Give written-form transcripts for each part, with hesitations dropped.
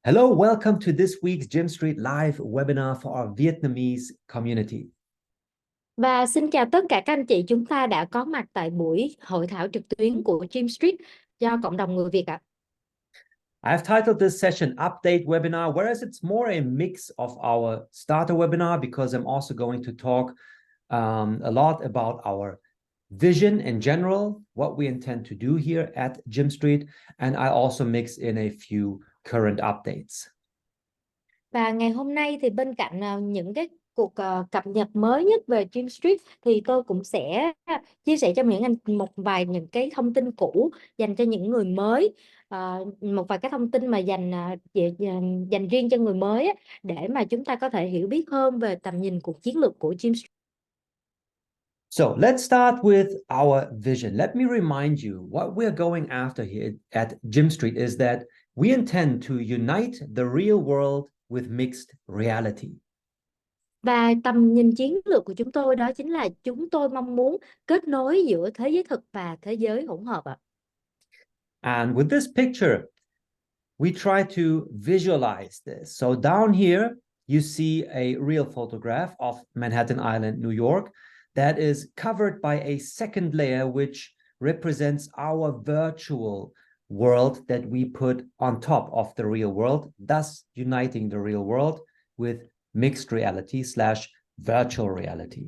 Hello, welcome to this week's GYMSTREET live webinar for our Vietnamese community. Và xin chào tất cả các anh chị, chúng ta đã có mặt tại buổi hội thảo trực tuyến của GYMSTREET do cộng đồng người Việt ạ. I've titled this session Update Webinar, whereas it's more a mix of our starter webinar because I'm also going to talk a lot about our vision in general, what we intend to do here at GYMSTREET, and I also mix in a few current updates. Và ngày hôm nay thì bên cạnh những cái cuộc cập nhật mới nhất về GYMSTREET thì tôi cũng sẽ chia sẻ cho những anh một vài những cái thông tin cũ dành cho những người mới, một vài cái thông tin mà dành riêng cho người mới á, để mà chúng ta có thể hiểu biết hơn về tầm nhìn của chiến lược của GYMSTREET. So let's start with our vision. Let me remind you what we're going after here at GYMSTREET is that we intend to unite the real world with mixed reality. Và tầm nhìn chiến lược của chúng tôi đó chính là chúng tôi mong muốn kết nối giữa thế giới thực và thế giới hỗn hợp ạ. And with this picture, we try to visualize this. So down here, you see a real photograph of Manhattan Island, New York, that is covered by a second layer, which represents our virtual world that we put on top of the real world, thus uniting the real world with mixed reality slash virtual reality.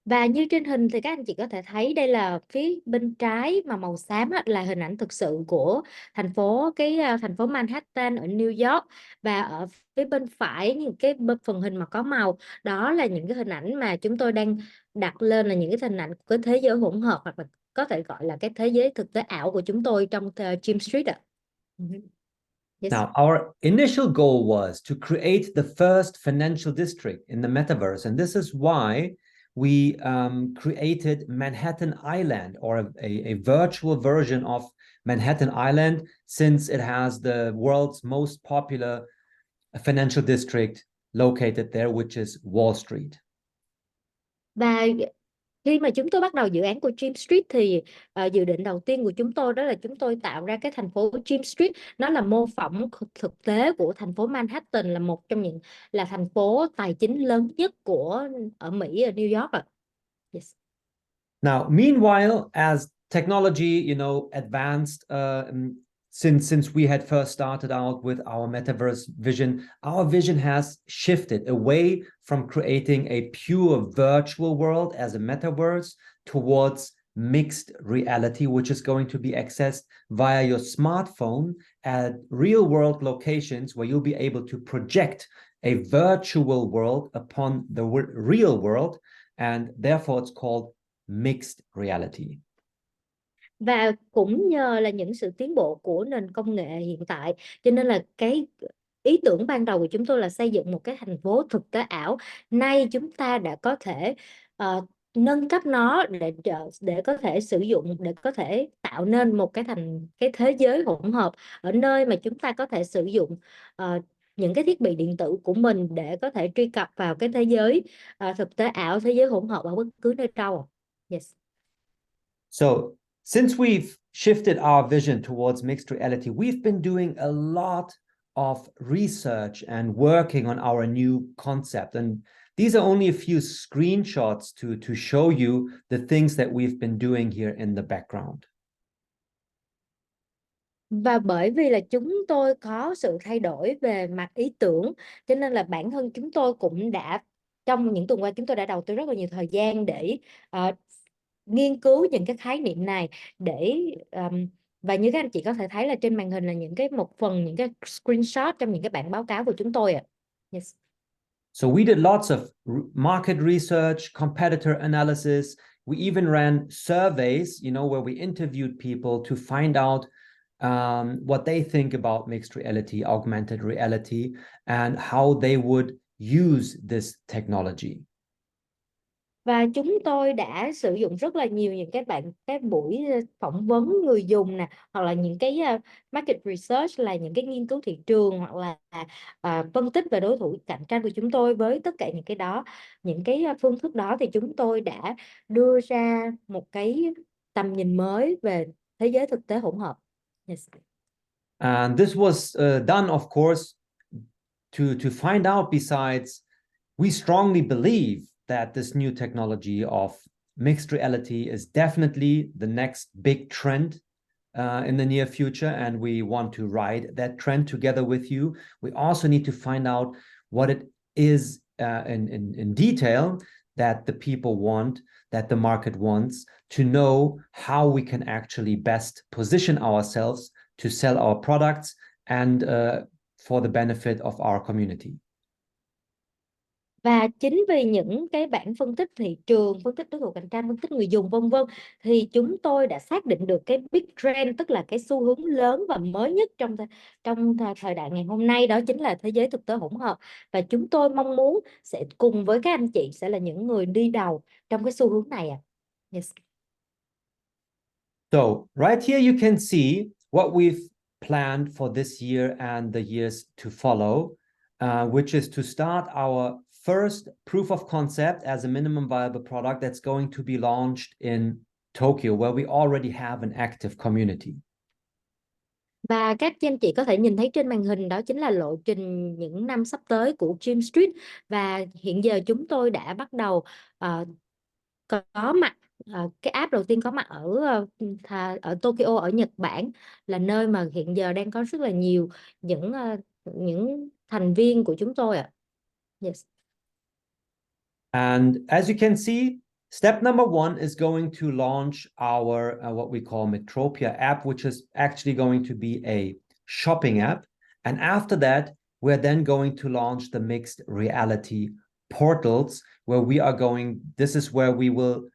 Và như trên hình thì các anh chị có thể thấy đây là phía bên trái mà màu xám á, là hình ảnh thực sự của thành phố Manhattan ở New York, và ở phía bên phải những cái phần hình mà có màu đó là những cái hình ảnh mà chúng tôi đang đặt lên, là những cái hình ảnh của cái thế giới hỗn hợp, hoặc là có thể gọi là cái thế giới thực tế ảo của chúng tôi trong GYMSTREET ạ. Yes. Now, our initial goal was to create the first financial district in the metaverse, and this is why we created Manhattan Island, or a virtual version of Manhattan Island, since it has the world's most popular financial district located there, which is Wall Street. Và khi mà chúng tôi bắt đầu dự án của GYMSTREET thì dự định đầu tiên của chúng tôi đó là chúng tôi tạo ra cái thành phố GYMSTREET, nó là mô phỏng thực tế của thành phố Manhattan, là một trong những thành phố tài chính lớn nhất ở Mỹ, ở New York. Yes. Now, meanwhile, as technology, advanced, since we had first started out with our metaverse vision, our vision has shifted away from creating a pure virtual world as a metaverse towards mixed reality, which is going to be accessed via your smartphone at real world locations where you'll be able to project a virtual world upon the real world, and therefore it's called mixed reality. Và cũng nhờ là những sự tiến bộ của nền công nghệ hiện tại, cho nên là cái ý tưởng ban đầu của chúng tôi là xây dựng một cái thành phố thực tế ảo. Nay chúng ta đã có thể nâng cấp nó để có thể sử dụng, để có thể tạo nên một cái thế giới hỗn hợp, ở nơi mà chúng ta có thể sử dụng những cái thiết bị điện tử của mình để có thể truy cập vào cái thế giới thực tế ảo, thế giới hỗn hợp ở bất cứ nơi đâu. Yes. So, since we've shifted our vision towards mixed reality, we've been doing a lot of research and working on our new concept. And these are only a few screenshots to show you the things that we've been doing here in the background. Và bởi vì là chúng tôi có sự thay đổi về mặt ý tưởng, cho nên là bản thân chúng tôi cũng trong những tuần qua chúng tôi đã đầu tư rất là nhiều thời gian để nghiên cứu những cái khái niệm này, và như các anh chị có thể thấy là trên màn hình là những cái screenshot trong những cái bản báo cáo của chúng tôi ạ. Yes. So we did lots of market research, competitor analysis. We even ran surveys, where we interviewed people to find out what they think about mixed reality, augmented reality, and how they would use this technology. Và chúng tôi đã sử dụng rất là nhiều những cái buổi phỏng vấn người dùng nè, hoặc là những cái market research, là những cái nghiên cứu thị trường, hoặc là phân tích về đối thủ cạnh tranh của chúng tôi. Với tất cả những cái phương thức đó thì chúng tôi đã đưa ra một cái tầm nhìn mới về thế giới thực tế hỗn hợp. Yes. And this was done, of course, to find out, besides, we strongly believe that this new technology of mixed reality is definitely the next big trend in the near future, and we want to ride that trend together with you. We also need to find out what it is in detail that the people want, that the market wants, to know how we can actually best position ourselves to sell our products and for the benefit of our community. Và chính vì những cái bảng phân tích thị trường, phân tích đối thủ cạnh tranh, phân tích người dùng vân vân, thì chúng tôi đã xác định được cái big trend, tức là cái xu hướng lớn và mới nhất trong thời đại ngày hôm nay, đó chính là thế giới thực tế hỗn hợp. Và chúng tôi mong muốn sẽ cùng với các anh chị sẽ là những người đi đầu trong cái xu hướng này ạ. Yes. So right here you can see what we've planned for this year and the years to follow, which is to start our first proof of concept as a minimum viable product that's going to be launched in Tokyo, where we already have an active community. Và các anh chị có thể nhìn thấy trên màn hình, đó chính là lộ trình những năm sắp tới của GYMSTREET. Và hiện giờ chúng tôi đã bắt đầu có mặt, cái app đầu tiên có mặt ở Tokyo, ở Nhật Bản, là nơi mà hiện giờ đang có rất là nhiều những thành viên của chúng tôi ạ. Yes. And as you can see, step number one is going to launch our what we call Metropia app, which is actually going to be a shopping app. And after that, we're then going to launch the mixed reality portals, where we are going, this is where we will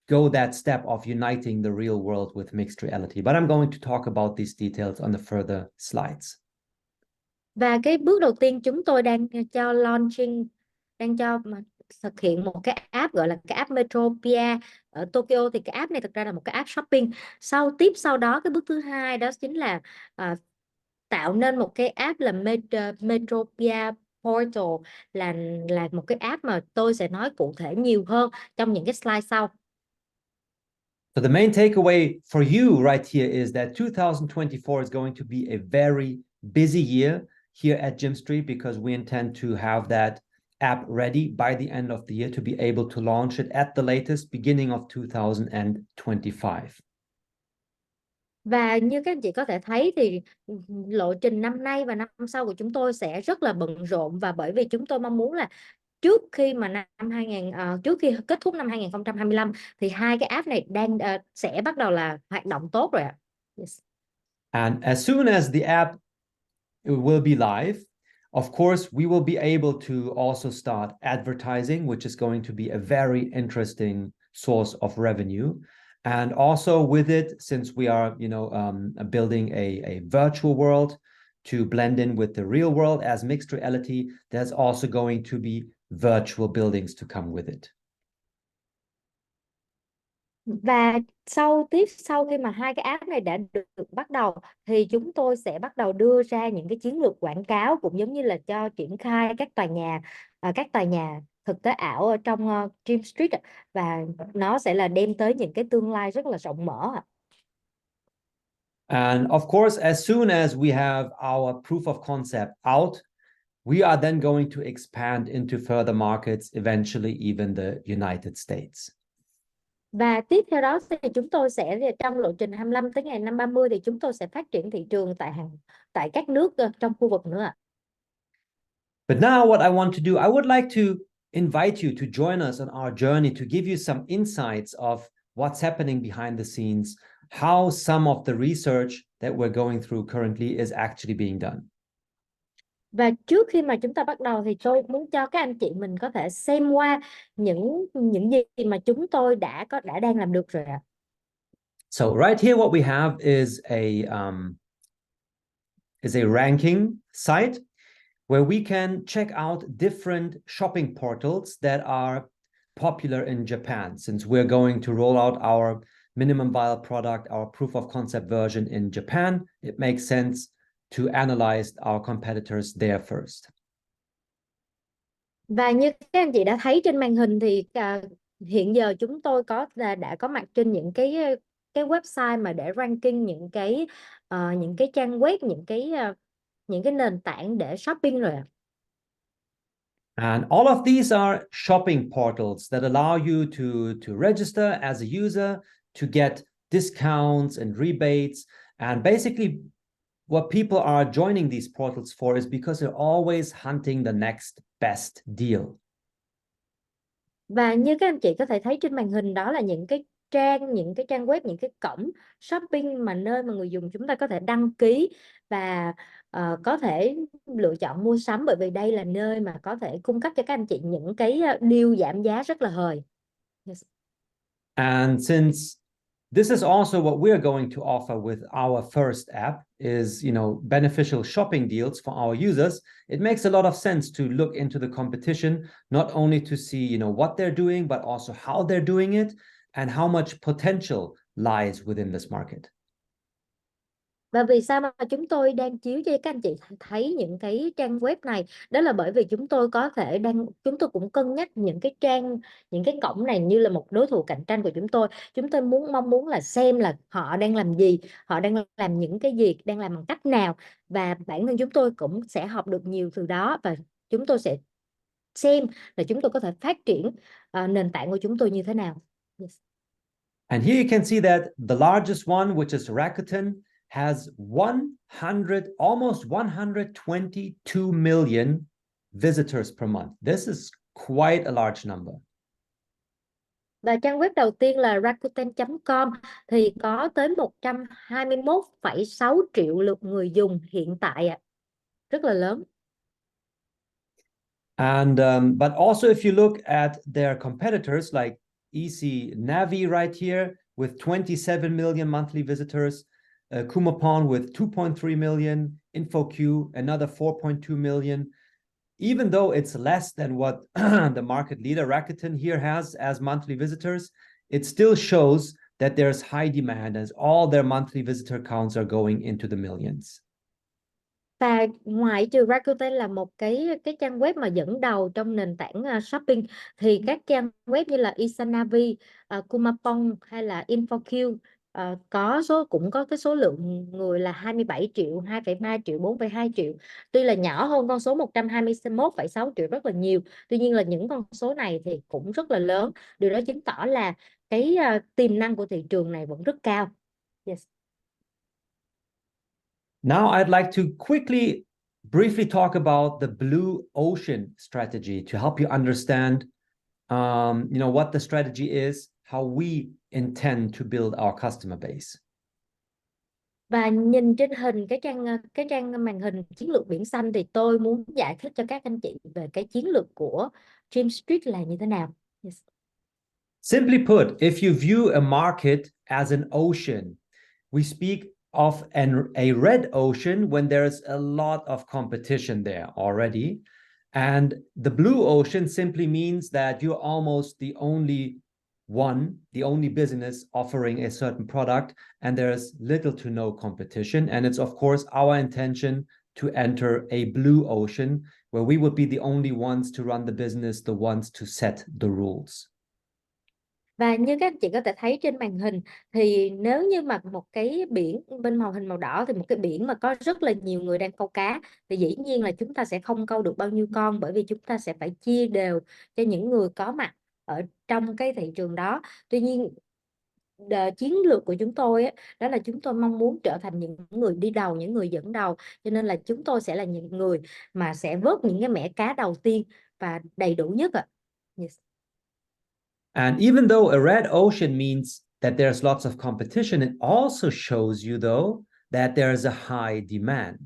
go that step of uniting the real world with mixed reality. But I'm going to talk about these details on the further slides. Và cái bước đầu tiên chúng tôi đang cho thực hiện một cái app gọi là cái app Metropia ở Tokyo. Thì cái app này thực ra là một cái app shopping. Sau đó cái bước thứ hai đó chính là tạo nên một cái app là Metropia Portal, là một cái app mà tôi sẽ nói cụ thể nhiều hơn trong những cái slide sau. So the main takeaway for you right here is that 2024 is going to be a very busy year here at GYMSTREET, because we intend to have that app ready by the end of the year to be able to launch it at the latest beginning of 2025. Và như các anh chị có thể thấy thì lộ trình năm nay và năm sau của chúng tôi sẽ rất là bận rộn, và bởi vì chúng tôi mong muốn là trước khi kết thúc năm 2025 thì hai cái app này sẽ bắt đầu là hoạt động tốt rồi ạ. Yes. And as soon as the app will be live, of course, we will be able to also start advertising, which is going to be a very interesting source of revenue. And also with it, since we are, building a virtual world to blend in with the real world as mixed reality, there's also going to be virtual buildings to come with it. Và sau khi mà hai cái app này đã được bắt đầu thì chúng tôi sẽ bắt đầu đưa ra những cái chiến lược quảng cáo, cũng giống như là cho triển khai các tòa nhà thực tế ảo ở trong GYMSTREET, và nó sẽ là đem tới những cái tương lai rất là rộng mở. And of course, as soon as we have our proof of concept out, we are then going to expand into further markets, eventually even the United States. Và tiếp theo đó thì chúng tôi sẽ, trong lộ trình 25 tới ngày năm 30, thì chúng tôi sẽ phát triển thị trường tại các nước trong khu vực nữa. But now what I want to do, I would like to invite you to join us on our journey, to give you some insights of what's happening behind the scenes, how some of the research that we're going through currently is actually being done. Và trước khi mà chúng ta bắt đầu thì tôi muốn cho các anh chị mình có thể xem qua những gì mà chúng tôi đang làm được rồi ạ. So right here what we have is a ranking site where we can check out different shopping portals that are popular in Japan. Since we're going to roll out our minimum viable product, our proof of concept version in Japan, it makes sense to analyze our competitors there first. Và như các anh chị đã thấy trên màn hình thì hiện giờ chúng tôi đã có mặt trên những cái website mà để ranking những cái những cái trang web, những cái nền tảng để shopping rồi ạ. And all of these are shopping portals that allow you to register as a user, to get discounts and rebates. And basically, what people are joining these portals for is because they're always hunting the next best deal. Và như các anh chị có thể thấy trên màn hình, đó là những cái trang web, những cái cổng shopping mà nơi mà người dùng chúng ta có thể đăng ký và có thể lựa chọn mua sắm, bởi vì đây là nơi mà có thể cung cấp cho các anh chị những cái deal giảm giá rất là hời. Yes. And since this is also what we're going to offer with our first app is, beneficial shopping deals for our users, it makes a lot of sense to look into the competition, not only to see, what they're doing, but also how they're doing it and how much potential lies within this market. Và vì sao mà chúng tôi đang chiếu cho các anh chị thấy những cái trang web này? Đó là bởi vì chúng tôi cũng cân nhắc những cái cổng này như là một đối thủ cạnh tranh của chúng tôi. Chúng tôi mong muốn là xem là họ đang làm gì, họ đang làm những cái gì, đang làm bằng cách nào, và bản thân chúng tôi cũng sẽ học được nhiều từ đó, và chúng tôi sẽ xem là chúng tôi có thể phát triển nền tảng của chúng tôi như thế nào. Yes. And here you can see that the largest one, which is Rakuten, has almost 122 million visitors per month. This is quite a large number. Và trang web đầu tiên là Rakuten.com thì có tới 121,6 triệu lượt người dùng hiện tại ạ. Rất là lớn. And but also if you look at their competitors like Easy Navi right here with 27 million monthly visitors, Kumapon with 2.3 million, InfoQ another 4.2 million. Even though it's less than what the market leader Rakuten here has as monthly visitors, it still shows that there's high demand as all their monthly visitor counts are going into the millions. Và ngoại trừ Rakuten là một cái trang web mà dẫn đầu trong nền tảng shopping, thì các trang web như là Isanavi, Kumapon hay là InfoQ cũng có cái số lượng người là 27 triệu, 2,3 triệu, 4,2 triệu. Tuy là nhỏ hơn con số 121,6 triệu rất là nhiều, tuy nhiên là những con số này thì cũng rất là lớn. Điều đó chứng tỏ là cái tiềm năng của thị trường này vẫn rất cao. Yes. Now I'd like to briefly talk about the blue ocean strategy to help you understand, what the strategy is, how we intend to build our customer base. Và nhìn trên hình cái trang màn hình chiến lược biển xanh, thì tôi muốn giải thích cho các anh chị về cái chiến lược của GYMSTREET là như thế nào. Yes. Simply put, if you view a market as an ocean, we speak of a red ocean when there's a lot of competition there already. And the blue ocean simply means that you're almost the only business offering a certain product, and there's little to no competition. And it's, of course, our intention to enter a blue ocean where we would be the only ones to run the business, the ones to set the rules. Và như các anh chị có thể thấy trên màn hình, thì nếu như mà một cái biển bên hình màu đỏ, thì một cái biển mà có rất là nhiều người đang câu cá, thì dĩ nhiên là chúng ta sẽ không câu được bao nhiêu con, bởi vì chúng ta sẽ phải chia đều cho những người có mặt ở trong cái thị trường đó. Tuy nhiên chiến lược của chúng tôi đó là chúng tôi mong muốn trở thành những người đi đầu, những người dẫn đầu, cho nên là chúng tôi sẽ là những người mà sẽ vớt những cái mẻ cá đầu tiên và đầy đủ nhất ạ. Yes. And even though a red ocean means that there's lots of competition, it also shows you, though, that there's a high demand.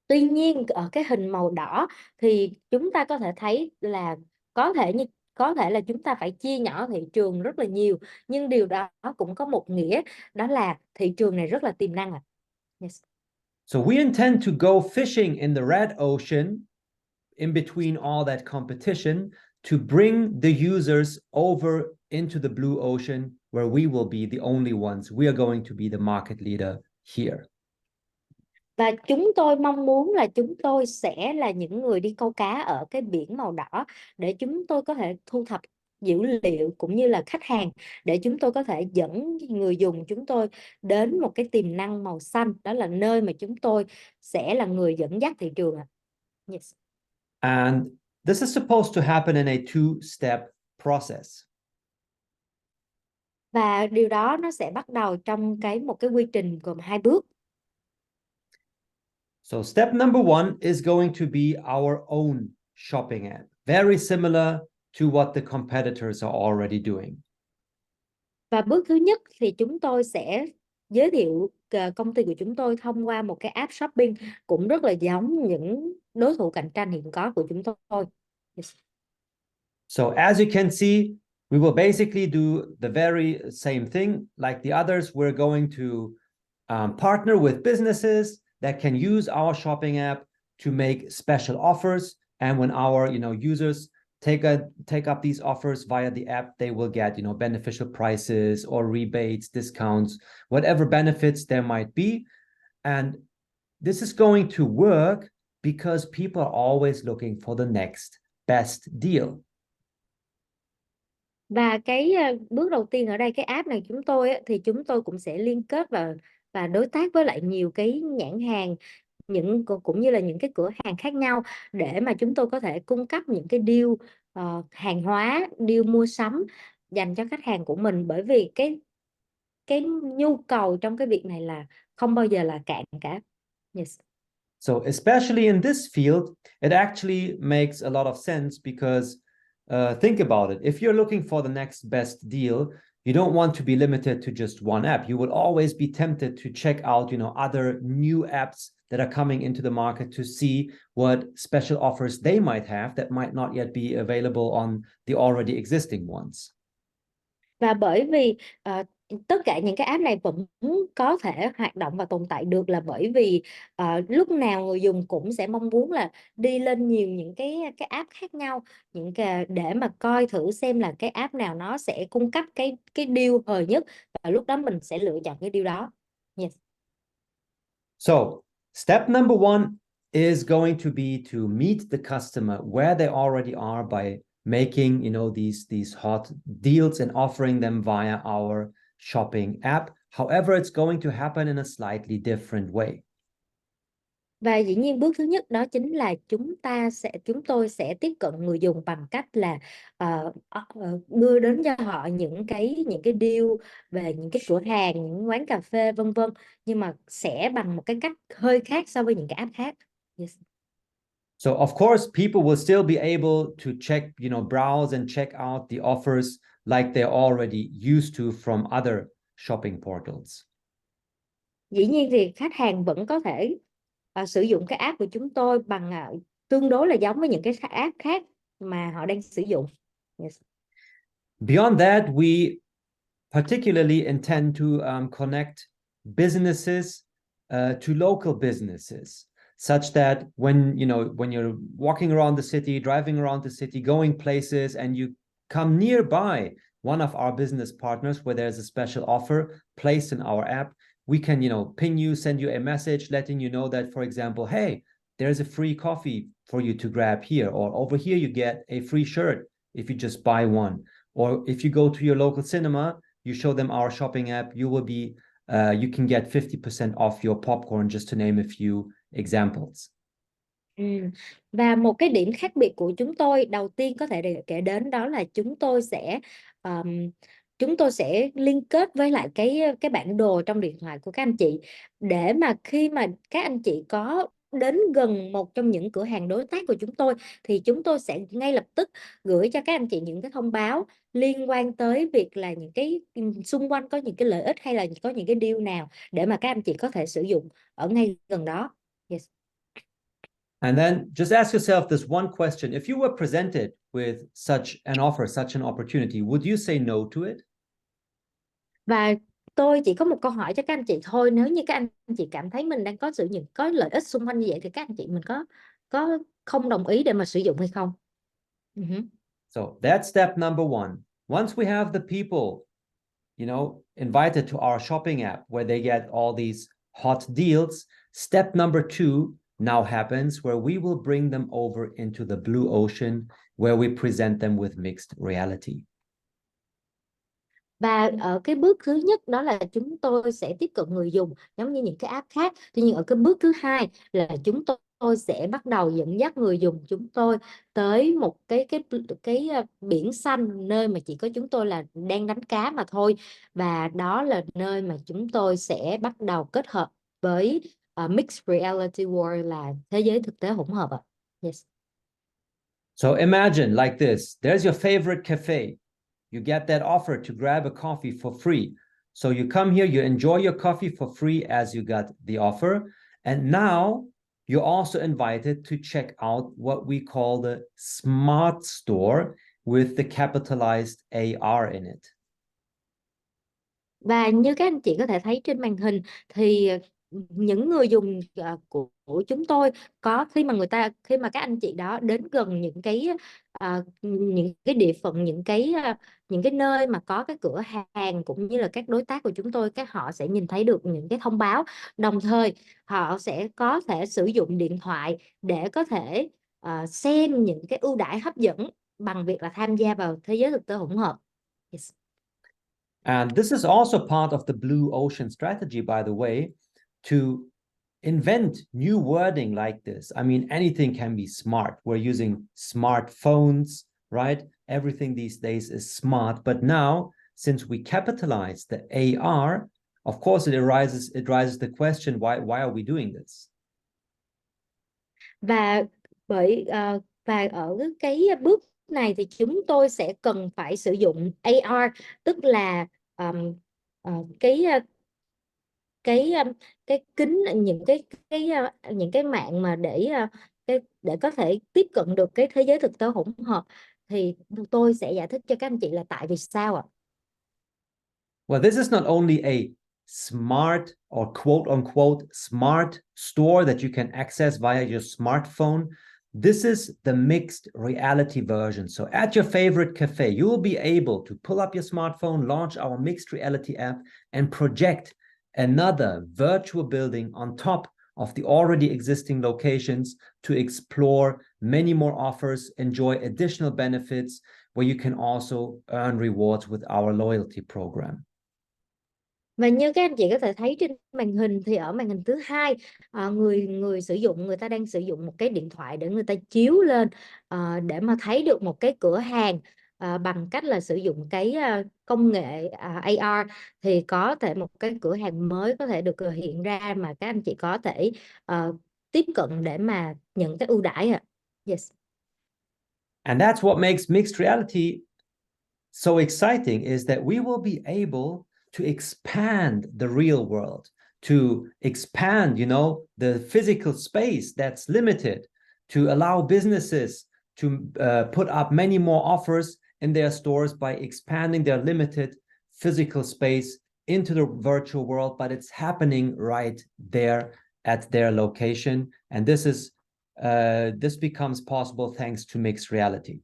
Tuy nhiên ở cái hình màu đỏ thì chúng ta có thể thấy là có thể là chúng ta phải chia nhỏ thị trường rất là nhiều, nhưng điều đó cũng có một nghĩa, đó là thị trường này rất là tiềm năng ạ. Yes. So we intend to go fishing in the red ocean in between all that competition to bring the users over into the blue ocean where we will be the only ones. We are going to be the market leader here. Và chúng tôi mong muốn là chúng tôi sẽ là những người đi câu cá ở cái biển màu đỏ, để chúng tôi có thể thu thập dữ liệu cũng như là khách hàng để chúng tôi có thể dẫn người dùng chúng tôi đến một cái tiềm năng màu xanh, đó là nơi mà chúng tôi sẽ là người dẫn dắt thị trường ạ. Yes. And this is supposed to happen in a two-step process. Và điều đó nó sẽ bắt đầu trong một cái quy trình gồm 2 bước. So step number one is going to be our own shopping app, very similar to what the competitors are already doing. Và bước thứ nhất thì chúng tôi sẽ giới thiệu công ty của chúng tôi thông qua một cái app shopping cũng rất là giống những đối thủ cạnh tranh hiện có của chúng tôi. Yes. So as you can see, we will basically do the very same thing like the others. We're going to partner with businesses that can use our shopping app to make special offers. And when our users take up these offers via the app, they will get beneficial prices or rebates, discounts, whatever benefits there might be. And this is going to work because people are always looking for the next best deal. Và cái bước đầu tiên ở đây, cái app này chúng tôi thì chúng tôi cũng sẽ liên kết và đối tác với lại nhiều cái nhãn hàng, cũng như là những cái cửa hàng khác nhau để mà chúng tôi có thể cung cấp những cái deal hàng hóa, deal mua sắm dành cho khách hàng của mình, bởi vì cái nhu cầu trong cái việc này là không bao giờ là cạn cả. Yes. So especially in this field, it actually makes a lot of sense because think about it. If you're looking for the next best deal, you don't want to be limited to just one app. You will always be tempted to check out, other new apps that are coming into the market to see what special offers they might have that might not yet be available on the already existing ones. Và bởi vì tất cả những cái app này vẫn có thể hoạt động và tồn tại được là bởi vì lúc nào người dùng cũng sẽ mong muốn là đi lên nhiều những cái app khác nhau, để mà coi thử xem là cái app nào nó sẽ cung cấp cái deal hời nhất, và lúc đó mình sẽ lựa chọn cái deal đó. Yes. So step number one is going to be to meet the customer where they already are by making these hot deals and offering them via our shopping app. However, it's going to happen in a slightly different way. Và dĩ nhiên bước thứ nhất đó chính là chúng tôi sẽ tiếp cận người dùng bằng cách là đưa đến cho họ những cái deal về những cái cửa hàng, những quán cà phê vân vân, nhưng mà sẽ bằng một cái cách hơi khác so với những cái app khác. Yes. So of course, people will still be able to check, browse and check out the offers like they're already used to from other shopping portals. Dĩ nhiên thì khách hàng vẫn có thể sử dụng cái app của chúng tôi bằng tương đối là giống với những cái app khác mà họ đang sử dụng. Yes. Beyond that, we particularly intend to connect businesses to local businesses, such that when you're walking around the city, driving around the city, going places, and you come nearby one of our business partners where there's a special offer placed in our app, we can ping you, send you a message letting you know that, for example, hey, there's a free coffee for you to grab here, or over here you get a free shirt if you just buy one, or if you go to your local cinema, you show them our shopping app, you can get 50% off your popcorn, just to name a few examples. Và một cái điểm khác biệt của chúng tôi đầu tiên có thể kể đến đó là chúng tôi sẽ liên kết với lại cái bản đồ trong điện thoại của các anh chị, để mà khi mà các anh chị có đến gần một trong những cửa hàng đối tác của chúng tôi thì chúng tôi sẽ ngay lập tức gửi cho các anh chị những cái thông báo liên quan tới việc là những cái xung quanh có những cái lợi ích hay là có những cái deal nào để mà các anh chị có thể sử dụng ở ngay gần đó. Yes. And then just ask yourself this one question. If you were presented with such an offer, such an opportunity, would you say no to it? Và tôi chỉ có một câu hỏi cho các anh chị thôi. Nếu như các anh chị cảm thấy mình đang có lợi ích xung quanh như vậy thì các anh chị mình có không đồng ý để mà sử dụng hay không? So that's step number one. Once we have the people, invited to our shopping app where they get all these hot deals, step number two now happens, where we will bring them over into the blue ocean, where we present them with mixed reality. Và ở cái bước thứ nhất đó là chúng tôi sẽ tiếp cận người dùng giống như những cái app khác. Tuy nhiên ở cái bước thứ hai là chúng tôi sẽ bắt đầu dẫn dắt người dùng chúng tôi tới một cái biển xanh, nơi mà chỉ có chúng tôi là đang đánh cá mà thôi. Và đó là nơi mà chúng tôi sẽ bắt đầu kết hợp với mixed reality world, là thế giới thực tế hỗn hợp ạ. Yes. So imagine like this, there's your favorite cafe. You get that offer to grab a coffee for free. So you come here, you enjoy your coffee for free as you got the offer. And now you're also invited to check out what we call the smart store with the capitalized AR in it. Và như các anh chị có thể thấy trên màn hình thì những người dùng của chúng tôi có, khi mà các anh chị đó đến gần những cái địa phận, những cái nơi mà có cái cửa hàng cũng như là các đối tác của chúng tôi, họ sẽ nhìn thấy được những cái thông báo. Đồng thời họ sẽ có thể sử dụng điện thoại để có thể xem những cái ưu đãi hấp dẫn bằng việc là tham gia vào thế giới thực tế hỗn hợp. Yes. And this is also part of the blue ocean strategy, by the way, to invent new wording like this. I mean, anything can be smart. We're using smartphones, right? Everything these days is smart. But now, since we capitalize the AR, of course, it arises the question, why are we doing this? Và và ở cái bước này thì chúng tôi sẽ cần phải sử dụng AR, tức là um, cái kính, những cái mạng mà để có thể tiếp cận được cái thế giới thực tế hỗn hợp. Thì tôi sẽ giải thích cho các anh chị là tại vì sao ạ. Well, this is not only a smart or quote unquote smart store that you can access via your smartphone. This is the mixed reality version. So at your favorite cafe, you will be able to pull up your smartphone, launch our mixed reality app, and project another virtual building on top of the already existing locations to explore many more offers, enjoy additional benefits, where you can also earn rewards with our loyalty program. Và như các anh chị có thể thấy trên màn hình thì ở màn hình thứ hai, người sử dụng, người ta đang sử dụng một cái điện thoại để người ta chiếu lên để mà thấy được một cái cửa hàng bằng cách là sử dụng cái công nghệ AR, thì có thể một cái cửa hàng mới có thể được hiện ra mà các anh chị có thể tiếp cận để mà nhận cái ưu đãi ạ. Yes. And that's what makes mixed reality so exciting, is that we will be able to expand the real world, to expand, the physical space that's limited, to allow businesses to put up many more offers in their stores by expanding their limited physical space into the virtual world, but it's happening right there at their location. And this becomes possible thanks to mixed reality.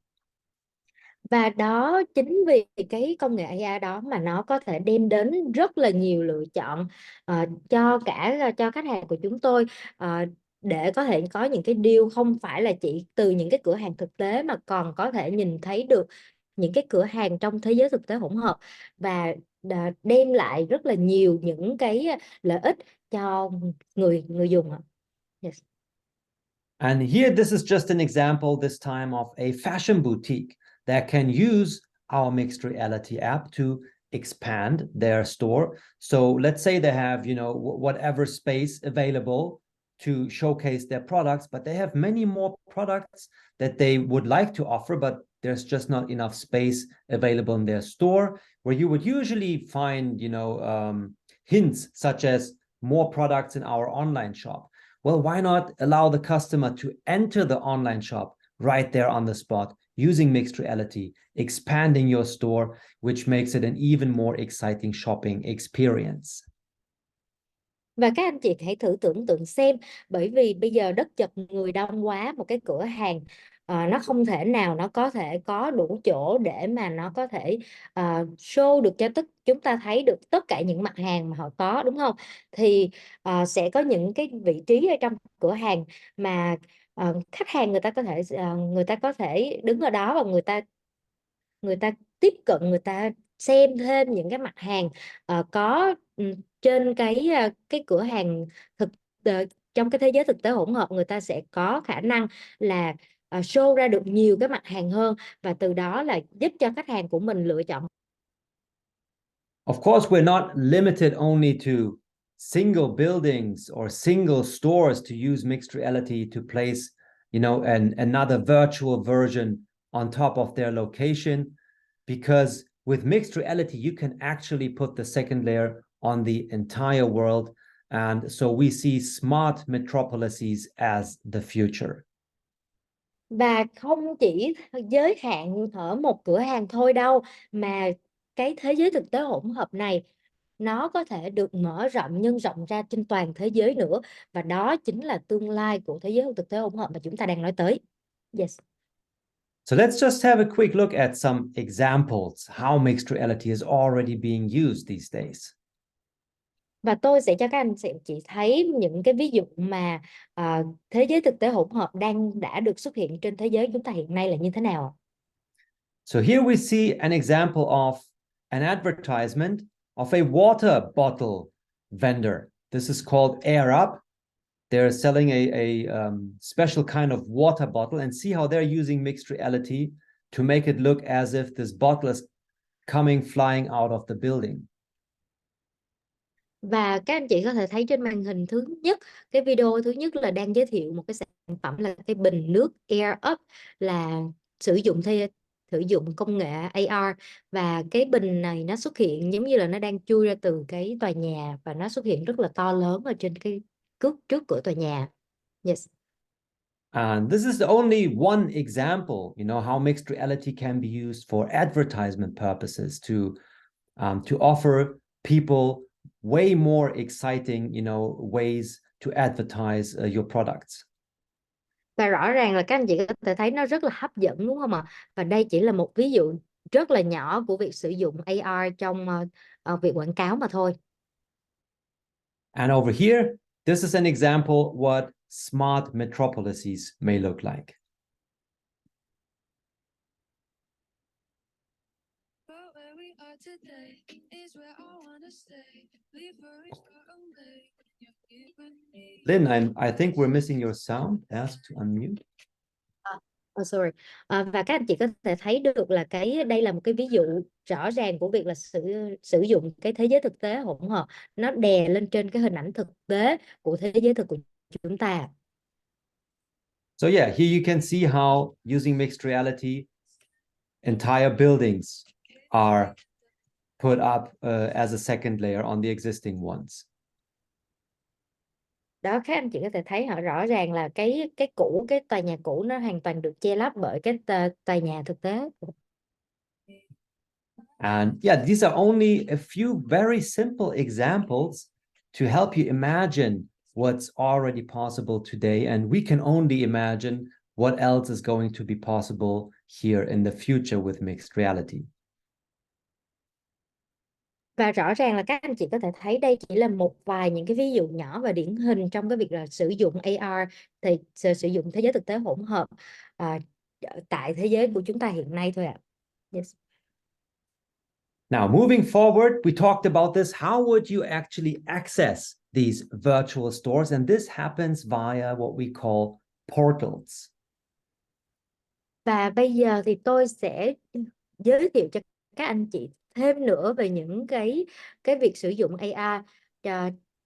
Và đó chính vì cái công nghệ AI đó mà nó có thể đem đến rất là nhiều lựa chọn cho khách hàng của chúng tôi, để có thể có những cái deal không phải là chỉ từ những cái cửa hàng thực tế, mà còn có thể nhìn thấy được những cái cửa hàng trong thế giới thực tế hỗn hợp, và đem lại rất là nhiều những cái lợi ích cho người dùng. Yes. And here, this is just an example this time of a fashion boutique that can use our mixed reality app to expand their store. So let's say they have, whatever space available to showcase their products, but they have many more products that they would like to offer, but there's just not enough space available in their store, where you would usually find, hints such as more products in our online shop. Well, why not allow the customer to enter the online shop right there on the spot, using mixed reality, expanding your store, which makes it an even more exciting shopping experience. Và các anh chị hãy thử tưởng tượng xem, bởi vì bây giờ đất chật người đông quá, một cái cửa hàng nó không thể nào nó có thể có đủ chỗ để mà nó có thể show được cho chúng ta thấy được tất cả những mặt hàng mà họ có, đúng không? Thì sẽ có những cái vị trí ở trong cửa hàng mà khách hàng người ta có thể đứng ở đó và người ta tiếp cận, người ta xem thêm những cái mặt hàng có trên cái cửa hàng trong cái thế giới thực tế hỗn hợp. Người ta sẽ có khả năng là show ra được nhiều cái mặt hàng hơn, và từ đó là giúp cho khách hàng của mình lựa chọn. Of course, we're not limited only to single buildings or single stores to use mixed reality to place, another virtual version on top of their location, because with mixed reality, you can actually put the second layer on the entire world. And so we see smart metropolises as the future. Và không chỉ giới hạn ở một cửa hàng thôi đâu, mà cái thế giới thực tế hỗn hợp này nó có thể được mở rộng, nhân rộng ra trên toàn thế giới nữa, và đó chính là tương lai của thế giới thực tế hỗn hợp mà chúng ta đang nói tới. Yes. So let's just have a quick look at some examples how mixed reality is already being used these days. Và tôi sẽ cho các anh chị thấy những cái ví dụ mà thế giới thực tế hỗn hợp đã được xuất hiện trên thế giới chúng ta hiện nay là như thế nào. So here we see an example of an advertisement of a water bottle vendor. This is called Air Up. They're selling a special kind of water bottle, and see how they're using mixed reality to make it look as if this bottle is coming flying out of the building. Và các anh chị có thể thấy trên màn hình thứ nhất, cái video thứ nhất là đang giới thiệu một cái sản phẩm là cái bình nước Air Up, là sử dụng công nghệ AR, và cái bình này nó xuất hiện giống như là nó đang chui ra từ cái tòa nhà, và nó xuất hiện rất là to lớn ở trên cái trước cửa tòa nhà. Yes. And this is the only one example, how mixed reality can be used for advertisement purposes to offer people way more exciting, ways to advertise your products. Và rõ ràng là các anh chị có thể thấy nó rất là hấp dẫn, đúng không ạ? Và đây chỉ là một ví dụ rất là nhỏ của việc sử dụng AR trong việc quảng cáo mà thôi. And over here, this is an example what smart metropolises may look like. Lynn, I think we're missing your sound. Ask to unmute. Sorry. Và các anh chị có thể thấy được là đây là một cái ví dụ rõ ràng của việc là sử dụng cái thế giới thực tế hỗn hợp, nó đè lên trên cái hình ảnh thực tế của thế giới thực của chúng ta. So yeah, here you can see how using mixed reality, entire buildings are put up as a second layer on the existing ones. Đó, các anh chị có thể thấy rõ ràng là cái tòa nhà cũ nó hoàn toàn được che lấp bởi cái tòa nhà thực tế. And yeah, these are only a few very simple examples to help you imagine what's already possible today, and we can only imagine what else is going to be possible here in the future with mixed reality. Và rõ ràng là các anh chị có thể thấy đây chỉ là một vài những cái ví dụ nhỏ và điển hình trong cái việc là sử dụng AR, thì sử dụng thế giới thực tế hỗn hợp tại thế giới của chúng ta hiện nay thôi ạ. Yes. Now, moving forward, we talked about this. How would you actually access these virtual stores? And this happens via what we call portals. Và bây giờ thì tôi sẽ giới thiệu cho các anh chị thêm nữa về những cái việc sử dụng AR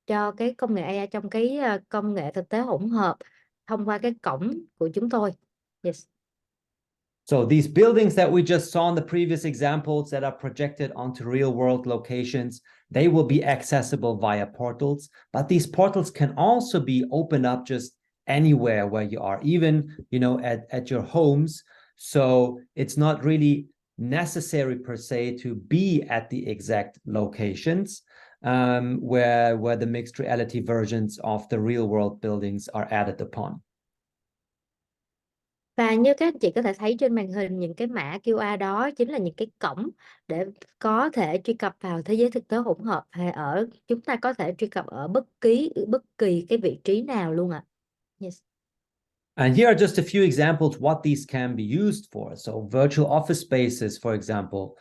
cho cái công nghệ AR trong cái công nghệ thực tế hỗn hợp thông qua cái cổng của chúng tôi. Yes. So these buildings that we just saw in the previous examples that are projected onto real world locations, they will be accessible via portals, but these portals can also be opened up just anywhere where you are, even, at your homes. So it's not really necessary per se to be at the exact locations where the mixed reality versions of the real world buildings are added upon. Và như các anh chị có thể thấy trên màn hình, những cái mã QR đó chính là những cái cổng để có thể truy cập vào thế giới thực tế hỗn hợp, hay ở chúng ta có thể truy cập ở bất kỳ cái vị trí nào luôn ạ. Yes. And here are just a few examples what these can be used for. So virtual office spaces, for example,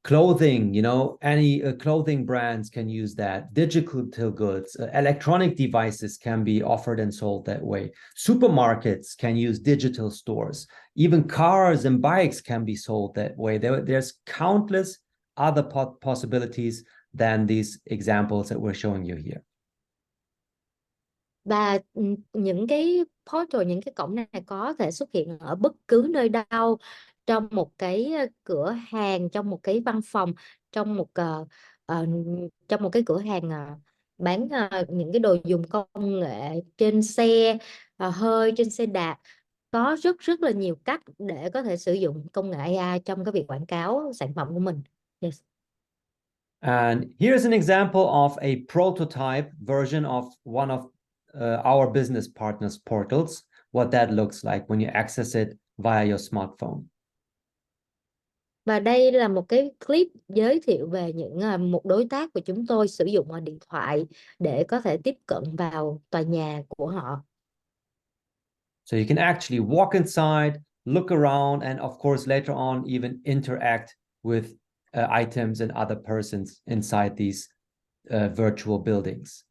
clothing, any clothing brands can use that. Digital goods, electronic devices can be offered and sold that way. Supermarkets can use digital stores. Even cars and bikes can be sold that way. There's countless other possibilities than these examples that we're showing you here. Và những cái portal, những cái cổng này có thể xuất hiện ở bất cứ nơi đâu, trong một cái cửa hàng, trong một cái văn phòng, trong một trong một cái cửa hàng bán những cái đồ dùng công nghệ, trên xe hơi, trên xe đạp. Có rất rất là nhiều cách để có thể sử dụng công nghệ AI trong cái việc quảng cáo sản phẩm của mình. Yes. And here's an example of a prototype version of one of our business partners' portals, what that looks like when you access it via your smartphone. Và đây là một cái clip giới thiệu về một đối tác của chúng tôi sử dụng điện thoại để có thể tiếp cận vào tòa nhà của họ. So you can actually walk inside, look around, and of course later on even interact with items and other persons inside these virtual buildings.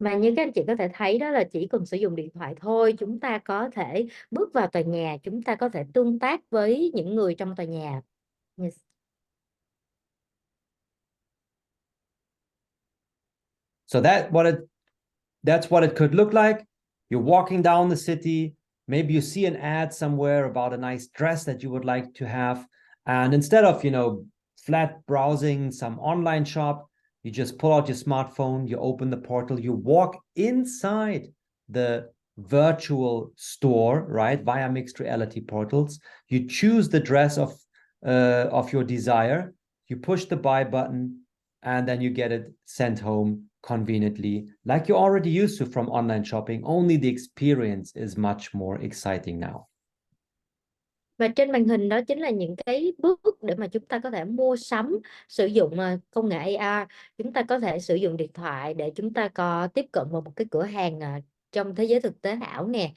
Và như các anh chị có thể thấy đó, là chỉ cần sử dụng điện thoại thôi, chúng ta có thể bước vào tòa nhà, chúng ta có thể tương tác với những người trong tòa nhà. Yes. So that's what it could look like. You're walking down the city, maybe you see an ad somewhere about a nice dress that you would like to have, and instead of flat browsing some online shop, you just pull out your smartphone, you open the portal, you walk inside the virtual store, right, via mixed reality portals. You choose the dress of your desire, you push the buy button, and then you get it sent home conveniently, like you're already used to from online shopping, only the experience is much more exciting now. Và trên màn hình đó chính là những cái bước để mà chúng ta có thể mua sắm, sử dụng công nghệ AR. Chúng ta có thể sử dụng điện thoại để chúng ta có tiếp cận vào một cái cửa hàng trong thế giới thực tế ảo nè,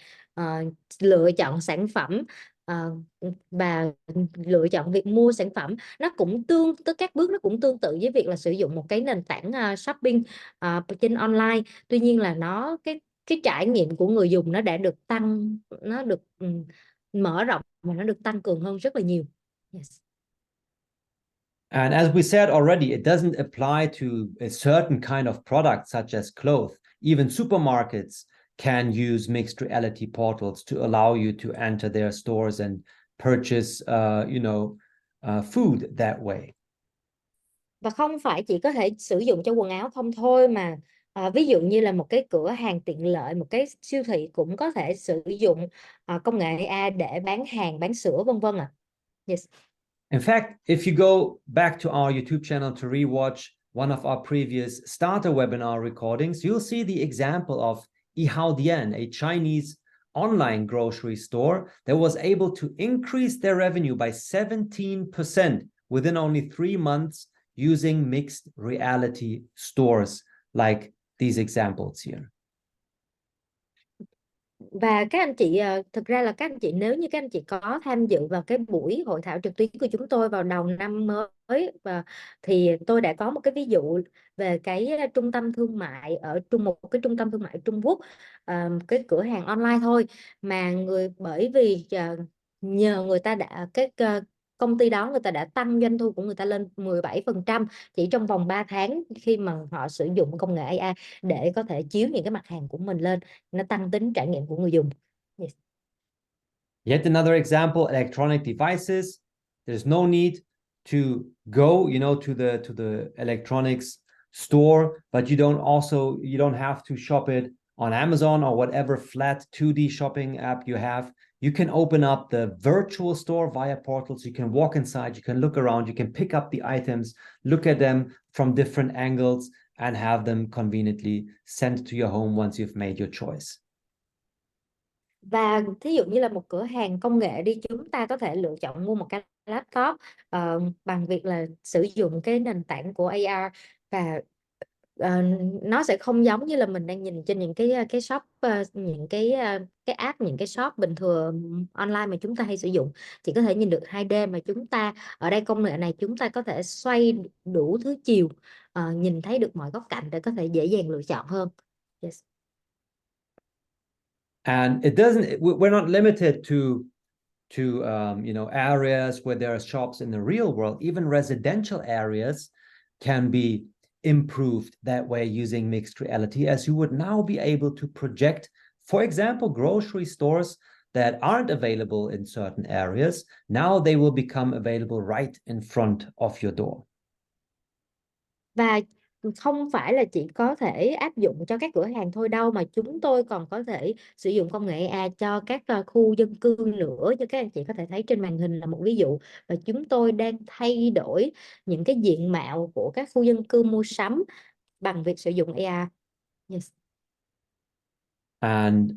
lựa chọn sản phẩm và lựa chọn việc mua sản phẩm. Nó cũng các bước nó cũng tương tự với việc là sử dụng một cái nền tảng shopping trên online. Tuy nhiên là cái trải nghiệm của người dùng nó đã được tăng, nó được mở rộng và nó được tăng cường hơn rất là nhiều. Yes. And as we said already, it doesn't apply to a certain kind of product such as clothes. Even supermarkets can use mixed reality portals to allow you to enter their stores and purchase, food that way. Và không phải chỉ có thể sử dụng cho quần áo không thôi, mà ví dụ như là một cái cửa hàng tiện lợi, một cái siêu thị cũng có thể sử dụng công nghệ AI để bán hàng, bán sữa, vân vân ạ. Yes. In fact, if you go back to our YouTube channel to rewatch one of our previous starter webinar recordings, you'll see the example of Yihaodian, a Chinese online grocery store that was able to increase their revenue by 17% within only 3 months using mixed reality stores like these examples here. Và các anh chị, thực ra là các anh chị, nếu như các anh chị có tham dự vào cái buổi hội thảo trực tuyến của chúng tôi vào đầu năm mới, thì tôi đã có một cái ví dụ về cái trung tâm thương mại ở một cái trung tâm thương mại Trung Quốc, cái cửa hàng online thôi, mà bởi vì nhờ người ta đã công ty đó, người ta đã tăng doanh thu của người ta lên 17% chỉ trong vòng 3 tháng khi mà họ sử dụng công nghệ AI để có thể chiếu những cái mặt hàng của mình lên, nó tăng tính trải nghiệm của người dùng. Yes. Yet another example, electronic devices. There's no need to go, to the electronics store, but you don't have to shop it on Amazon or whatever flat 2D shopping app you have. You can open up the virtual store via portals. You can walk inside, you can look around, you can pick up the items, look at them from different angles, and have them conveniently sent to your home once you've made your choice. Và thí dụ như là một cửa hàng công nghệ đi, chúng ta có thể lựa chọn mua một cái laptop bằng việc là sử dụng cái nền tảng của AR, và ờ, nó sẽ không giống như là mình đang nhìn trên những cái shop, những cái app, những cái shop bình thường online mà chúng ta hay sử dụng. Chỉ có thể nhìn được 2D, mà chúng ta ở đây công nghệ này chúng ta có thể xoay đủ thứ chiều, nhìn thấy được mọi góc cạnh để có thể dễ dàng lựa chọn hơn. Yes. And it doesn't, we're not limited to areas where there are shops in the real world. Even residential areas can be improved that way using mixed reality, as you would now be able to project, for example, grocery stores that aren't available in certain areas. Now they will become available right in front of your door. Và không phải là chỉ có thể áp dụng cho các cửa hàng thôi đâu, mà chúng tôi còn có thể sử dụng công nghệ AI cho các khu dân cư nữa. Như các anh chị có thể thấy trên màn hình là một ví dụ, và chúng tôi đang thay đổi những cái diện mạo của các khu dân cư mua sắm bằng việc sử dụng AI. Yes. And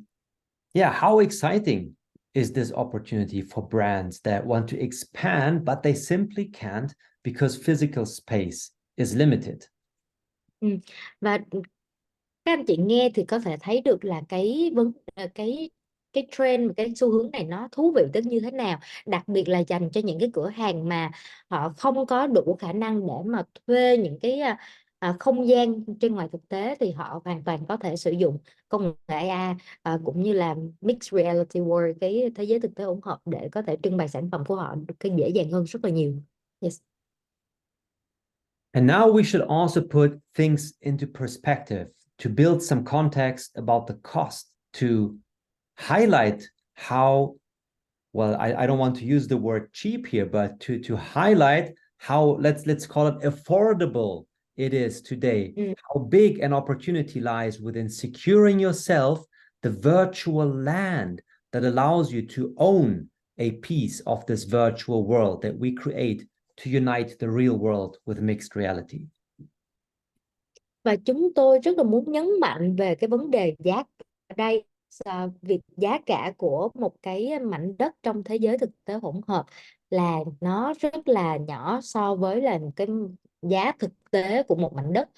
yeah, how exciting is this opportunity for brands that want to expand, but they simply can't because physical space is limited. Và các anh chị nghe thì có thể thấy được là cái trend, cái xu hướng này nó thú vị tới như thế nào, đặc biệt là dành cho những cái cửa hàng mà họ không có đủ khả năng để mà thuê những cái không gian trên ngoài thực tế, thì họ hoàn toàn có thể sử dụng công nghệ AI, cũng như là mixed reality world, cái thế giới thực tế hỗn hợp, để có thể trưng bày sản phẩm của họ được cái dễ dàng hơn rất là nhiều. Yes. And now we should also put things into perspective to build some context about the cost, to highlight how, well, I don't want to use the word cheap here, but to highlight how, let's call it affordable it is today, how big an opportunity lies within securing yourself the virtual land that allows you to own a piece of this virtual world that we create to unite the real world with mixed reality. Và chúng tôi rất là muốn nhấn mạnh về cái vấn đề giá ở đây. Việc giá cả của một cái mảnh đất trong thế giới thực tế hỗn hợp là nó rất là nhỏ so với là cái giá thực tế của một mảnh đất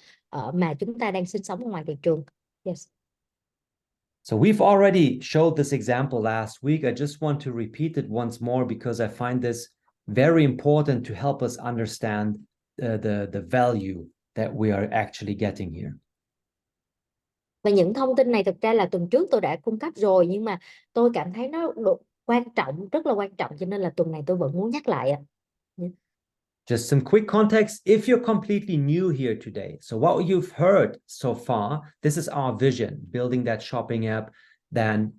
mà chúng ta đang sinh sống ở ngoài thị trường. Yes. So we've already showed this example last week. I just want to repeat it once more because I find this very important to help us understand the value that we are actually getting here. Và những thông tin này thực ra là tuần trước tôi đã cung cấp rồi, nhưng mà tôi cảm thấy nó quan trọng, rất là quan trọng, cho nên là tuần này tôi vẫn muốn nhắc lại ạ. Just some quick context if you're completely new here today. So what you've heard so far, this is our vision, building that shopping app, then,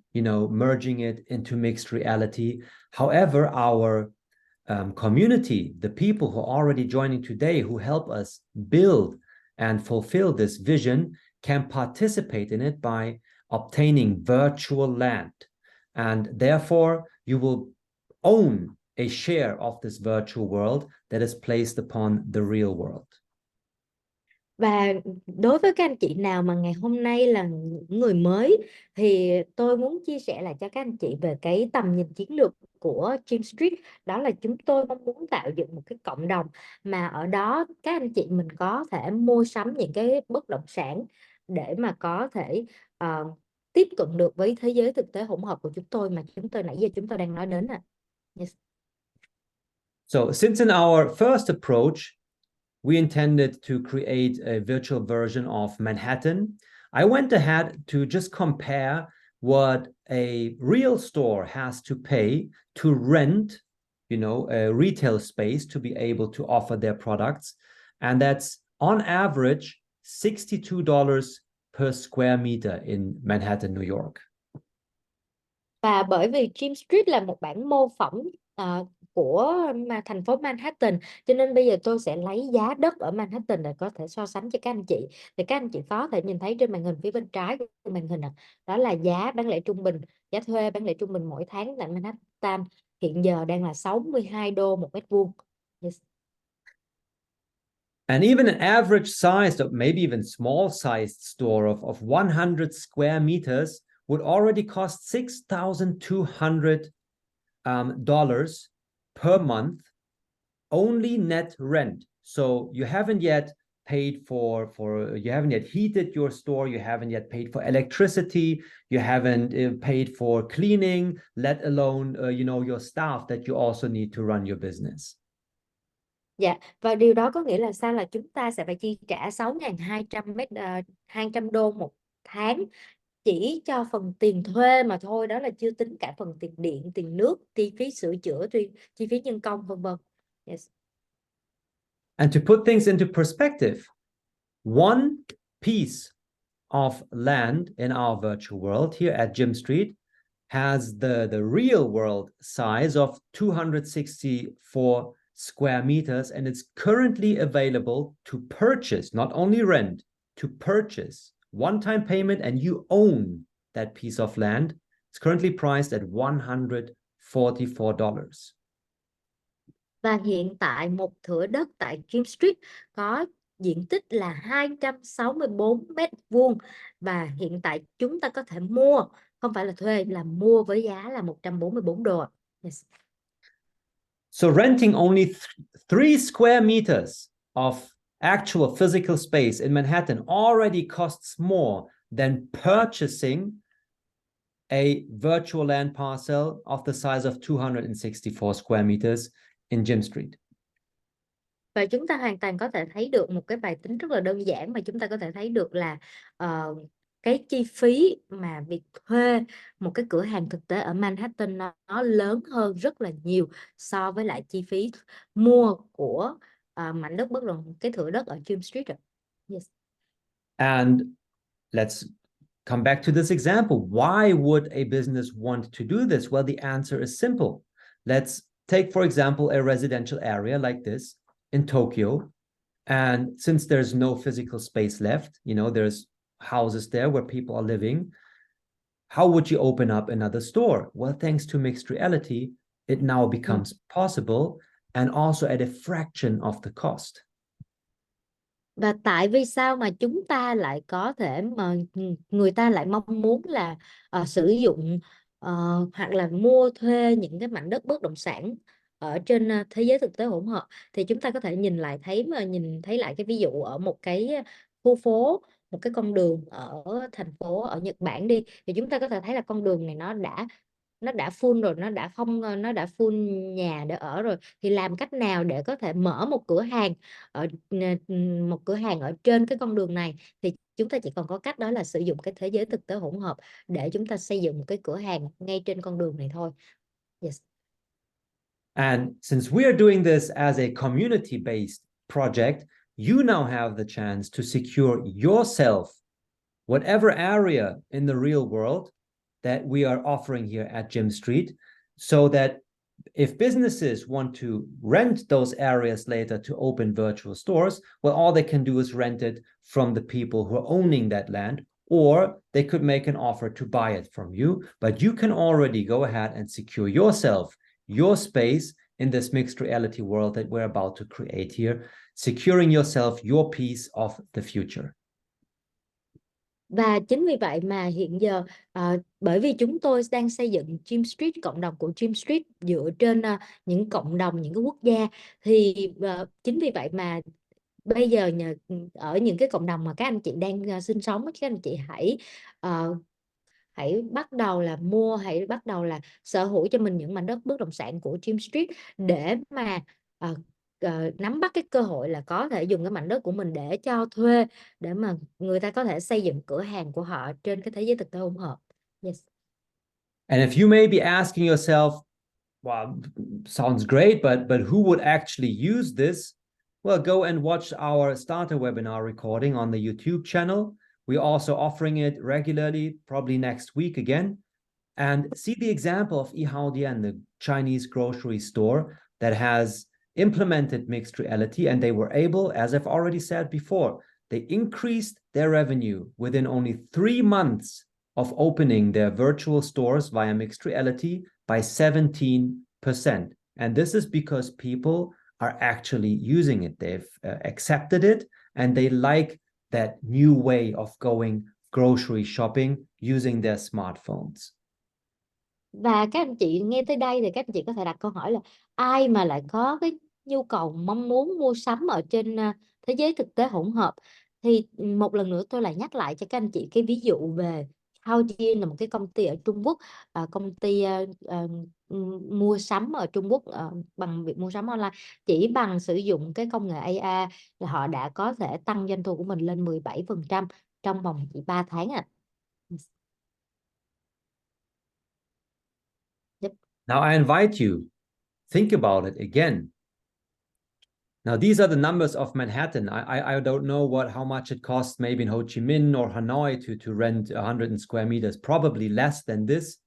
merging it into mixed reality. However, our community, the people who are already joining today, who help us build and fulfill this vision, can participate in it by obtaining virtual land. And therefore, you will own a share of this virtual world that is placed upon the real world. Và đối với các anh chị nào mà ngày hôm nay là những người mới, thì tôi muốn chia sẻ lại cho các anh chị về cái tầm nhìn chiến lược của GYMSTREET. Đó là chúng tôi mong muốn tạo dựng một cái cộng đồng mà ở đó các anh chị mình có thể mua sắm những cái bất động sản để mà có thể tiếp cận được với thế giới thực tế hỗn hợp của chúng tôi mà nãy giờ chúng tôi đang nói đến. Yes. So since in our first approach, we intended to create a virtual version of Manhattan, I went ahead to just compare what a real store has to pay to rent, a retail space to be able to offer their products. And that's on average $62 per square meter in Manhattan, New York. Và bởi vì GYMSTREET là một bản mô phỏng của thành phố Manhattan, cho nên bây giờ tôi sẽ lấy giá đất ở Manhattan để có thể so sánh cho các anh chị. Thì các anh chị có thể nhìn thấy trên màn hình phía bên trái của màn hình đó là giá bán lẻ trung bình, giá thuê bán lẻ trung bình mỗi tháng tại Manhattan hiện giờ đang là $62 một mét vuông. Yes. And even an average sized, or maybe even small sized store of 100 square meters would already cost $6,200 dollars per month, only net rent. So you haven't yet paid for you haven't yet heated your store, you haven't yet paid for electricity, you haven't paid for cleaning, let alone your staff that you also need to run your business. Dạ, và điều đó có nghĩa là sao, là chúng ta sẽ phải chi trả 6.200 đô một tháng chỉ cho phần tiền thuê mà thôi, đó là chưa tính cả phần tiền điện, tiền nước, chi phí sửa chữa, chi phí nhân công, vân vân. Yes. And to put things into perspective, one piece of land in our virtual world here at GYMSTREET has the real world size of 264 square meters, and it's currently available to purchase, not only rent, to purchase one-time payment, and you own that piece of land. It's currently priced at $144. Và hiện tại một thửa đất tại GYMSTREET có diện tích là 264 mét vuông, và hiện tại chúng ta có thể mua, không phải là thuê, là mua với giá là 144 đô. Yes. So renting only 3 square meters of actual physical space in Manhattan already costs more than purchasing a virtual land parcel of the size of 264 square meters in GYMSTREET. Và chúng ta hoàn toàn có thể thấy được một cái bài tính rất là đơn giản, mà chúng ta có thể thấy được là cái chi phí mà việc thuê một cái cửa hàng thực tế ở Manhattan nó lớn hơn rất là nhiều so với lại chi phí mua của mảnh đất bất động, cái thửa đất ở GYMSTREET. Yes. And let's come back to this example. Why would a business want to do this? Well, the answer is simple. Let's take, for example, a residential area like this in Tokyo. And since there's no physical space left, there's houses there where people are living. How would you open up another store? Well, thanks to mixed reality, it now becomes possible, and also at a fraction of the cost. Và tại vì sao mà chúng ta lại có thể, mà người ta lại mong muốn là sử dụng hoặc là mua thuê những cái mảnh đất bất động sản ở trên thế giới thực tế hỗn hợp, thì chúng ta có thể nhìn thấy lại cái ví dụ ở một cái khu phố, một cái con đường ở thành phố ở Nhật Bản đi, thì chúng ta có thể thấy là con đường này nó đã full rồi, nó đã full nhà để ở rồi, thì làm cách nào để có thể mở một cửa hàng ở trên cái con đường này, thì chúng ta chỉ còn có cách đó là sử dụng cái thế giới thực tế hỗn hợp để chúng ta xây dựng một cái cửa hàng ngay trên con đường này thôi. Yes. And since we are doing this as a community-based project, you now have the chance to secure yourself whatever area in the real world that we are offering here at GYMSTREET, so that if businesses want to rent those areas later to open virtual stores, well, all they can do is rent it from the people who are owning that land, or they could make an offer to buy it from you. But you can already go ahead and secure yourself your space in this mixed reality world that we're about to create here, securing yourself your piece of the future. Và chính vì vậy mà hiện giờ bởi vì chúng tôi đang xây dựng GYMSTREET, cộng đồng của GYMSTREET dựa trên những cộng đồng, những cái quốc gia, thì chính vì vậy mà bây giờ ở những cái cộng đồng mà các anh chị đang sinh sống, các anh chị hãy bắt đầu là mua, hãy bắt đầu là sở hữu cho mình những mảnh đất bất động sản của GYMSTREET để mà nắm bắt cái cơ hội là có thể dùng cái mảnh đất của mình để cho thuê, để mà người ta có thể xây dựng cửa hàng của họ trên cái thế giới thực tế hỗn hợp. Yes. And if you may be asking yourself, well, sounds great, but who would actually use this? Well, go and watch our starter webinar recording on the YouTube channel. We're also offering it regularly, probably next week again. And see the example of Yihaodian, the Chinese grocery store that has implemented mixed reality, and they were able, as I've already said before, they increased their revenue within only 3 months of opening their virtual stores via mixed reality by 17%. And this is because people are actually using it. They've accepted it, and they like that new way of going grocery shopping using their smartphones. Và các anh chị nghe tới đây thì các anh chị có thể đặt câu hỏi là ai mà lại có cái nhu cầu mong muốn mua sắm ở trên thế giới thực tế hỗn hợp. Thì một lần nữa tôi lại nhắc lại cho các anh chị cái ví dụ về Thao là một cái công ty ở Trung Quốc, công ty mua sắm ở Trung Quốc bằng việc mua sắm online. Chỉ bằng sử dụng cái công nghệ AI là họ đã có thể tăng doanh thu của mình lên 17% trong vòng chỉ 3 tháng à. Yep. Now I invite you, think about it again. Now, these are the numbers of Manhattan. I don't know how much it costs maybe in Ho Chi Minh or Hanoi to rent 100 square meters, probably less than this,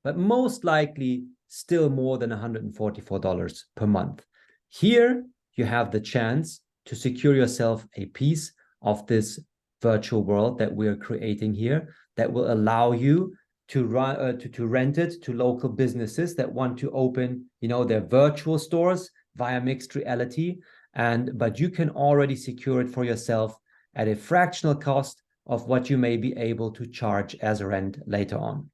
but most likely still more than $144 per month. Here, you have the chance to secure yourself a piece of this virtual world that we are creating here that will allow you to rent it to local businesses that want to open, their virtual stores via mixed reality. But you can already secure it for yourself at a fractional cost of what you may be able to charge as rent later on.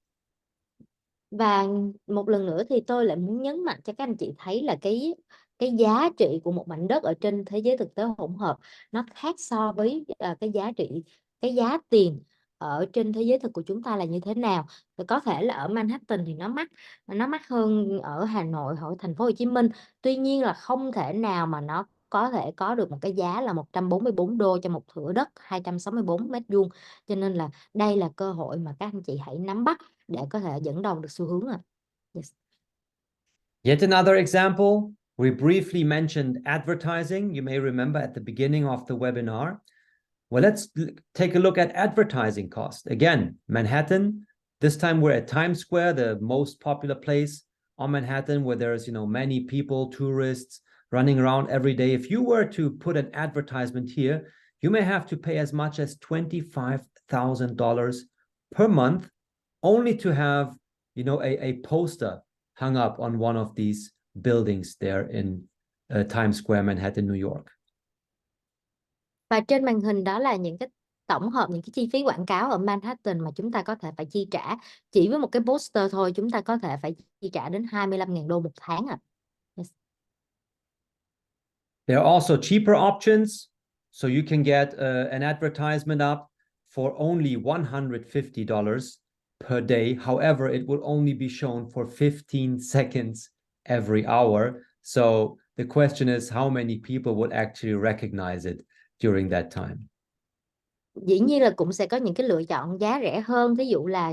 Và một lần nữa thì tôi lại muốn nhấn mạnh cho các anh chị thấy là cái giá trị của một mảnh đất ở trên thế giới thực tế hỗn hợp nó khác so với cái giá tiền ở trên thế giới thực của chúng ta là như thế nào. Và có thể là ở Manhattan thì nó mắc hơn ở Hà Nội hoặc thành phố Hồ Chí Minh. Tuy nhiên là không thể nào mà nó có thể có được một cái giá là $144 cho một thửa đất 264 mét vuông. Cho nên là đây là cơ hội mà các anh chị hãy nắm bắt để có thể dẫn đầu được xu hướng. Yes. Yet another example, we briefly mentioned advertising. You may remember at the beginning of the webinar. Well, let's take a look at advertising cost. Again, Manhattan, this time we're at Times Square, the most popular place on Manhattan where there's, many people, tourists running around every day. If you were to put an advertisement here, you may have to pay as much as $25,000 per month only to have, a poster hung up on one of these buildings there in Times Square, Manhattan, New York. Và trên màn hình đó là những cái tổng hợp những cái chi phí quảng cáo ở Manhattan mà chúng ta có thể phải chi trả. Chỉ với một cái poster thôi chúng ta có thể phải chi trả đến $25,000 một tháng à. Yes. There are also cheaper options. So you can get an advertisement up for only $150 per day. However, it will only be shown for 15 seconds every hour. So the question is how many people would actually recognize it during that time. Dĩ nhiên là cũng sẽ có những cái lựa chọn giá rẻ hơn, ví dụ là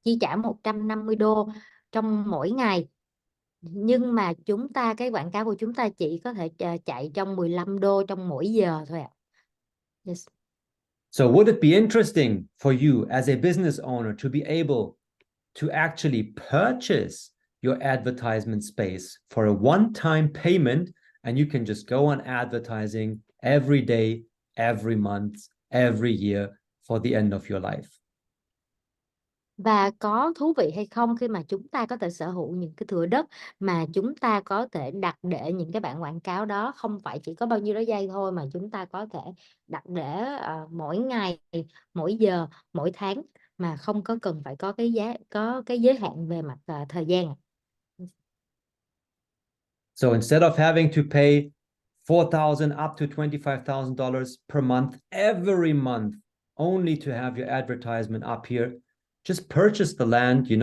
chi trả $150 trong mỗi ngày. Nhưng mà cái quảng cáo của chúng ta chỉ có thể chạy trong $15 trong mỗi giờ thôi ạ. Yes. So would it be interesting for you as a business owner to be able to actually purchase your advertisement space for a one-time payment, and you can just go on advertising every day, every month, every year for the end of your life? Và có thú vị hay không khi mà chúng ta có thể sở hữu những cái thửa đất mà chúng ta có thể đặt để những cái bản quảng cáo đó không phải chỉ có bao nhiêu đó giây thôi, mà chúng ta có thể đặt để mỗi ngày, mỗi giờ, mỗi tháng mà không có cần phải có cái giới hạn về mặt thời gian. So instead of having to pay $4,000 up to $25,000 per month every month only to have your advertisement up here, just purchase the land, you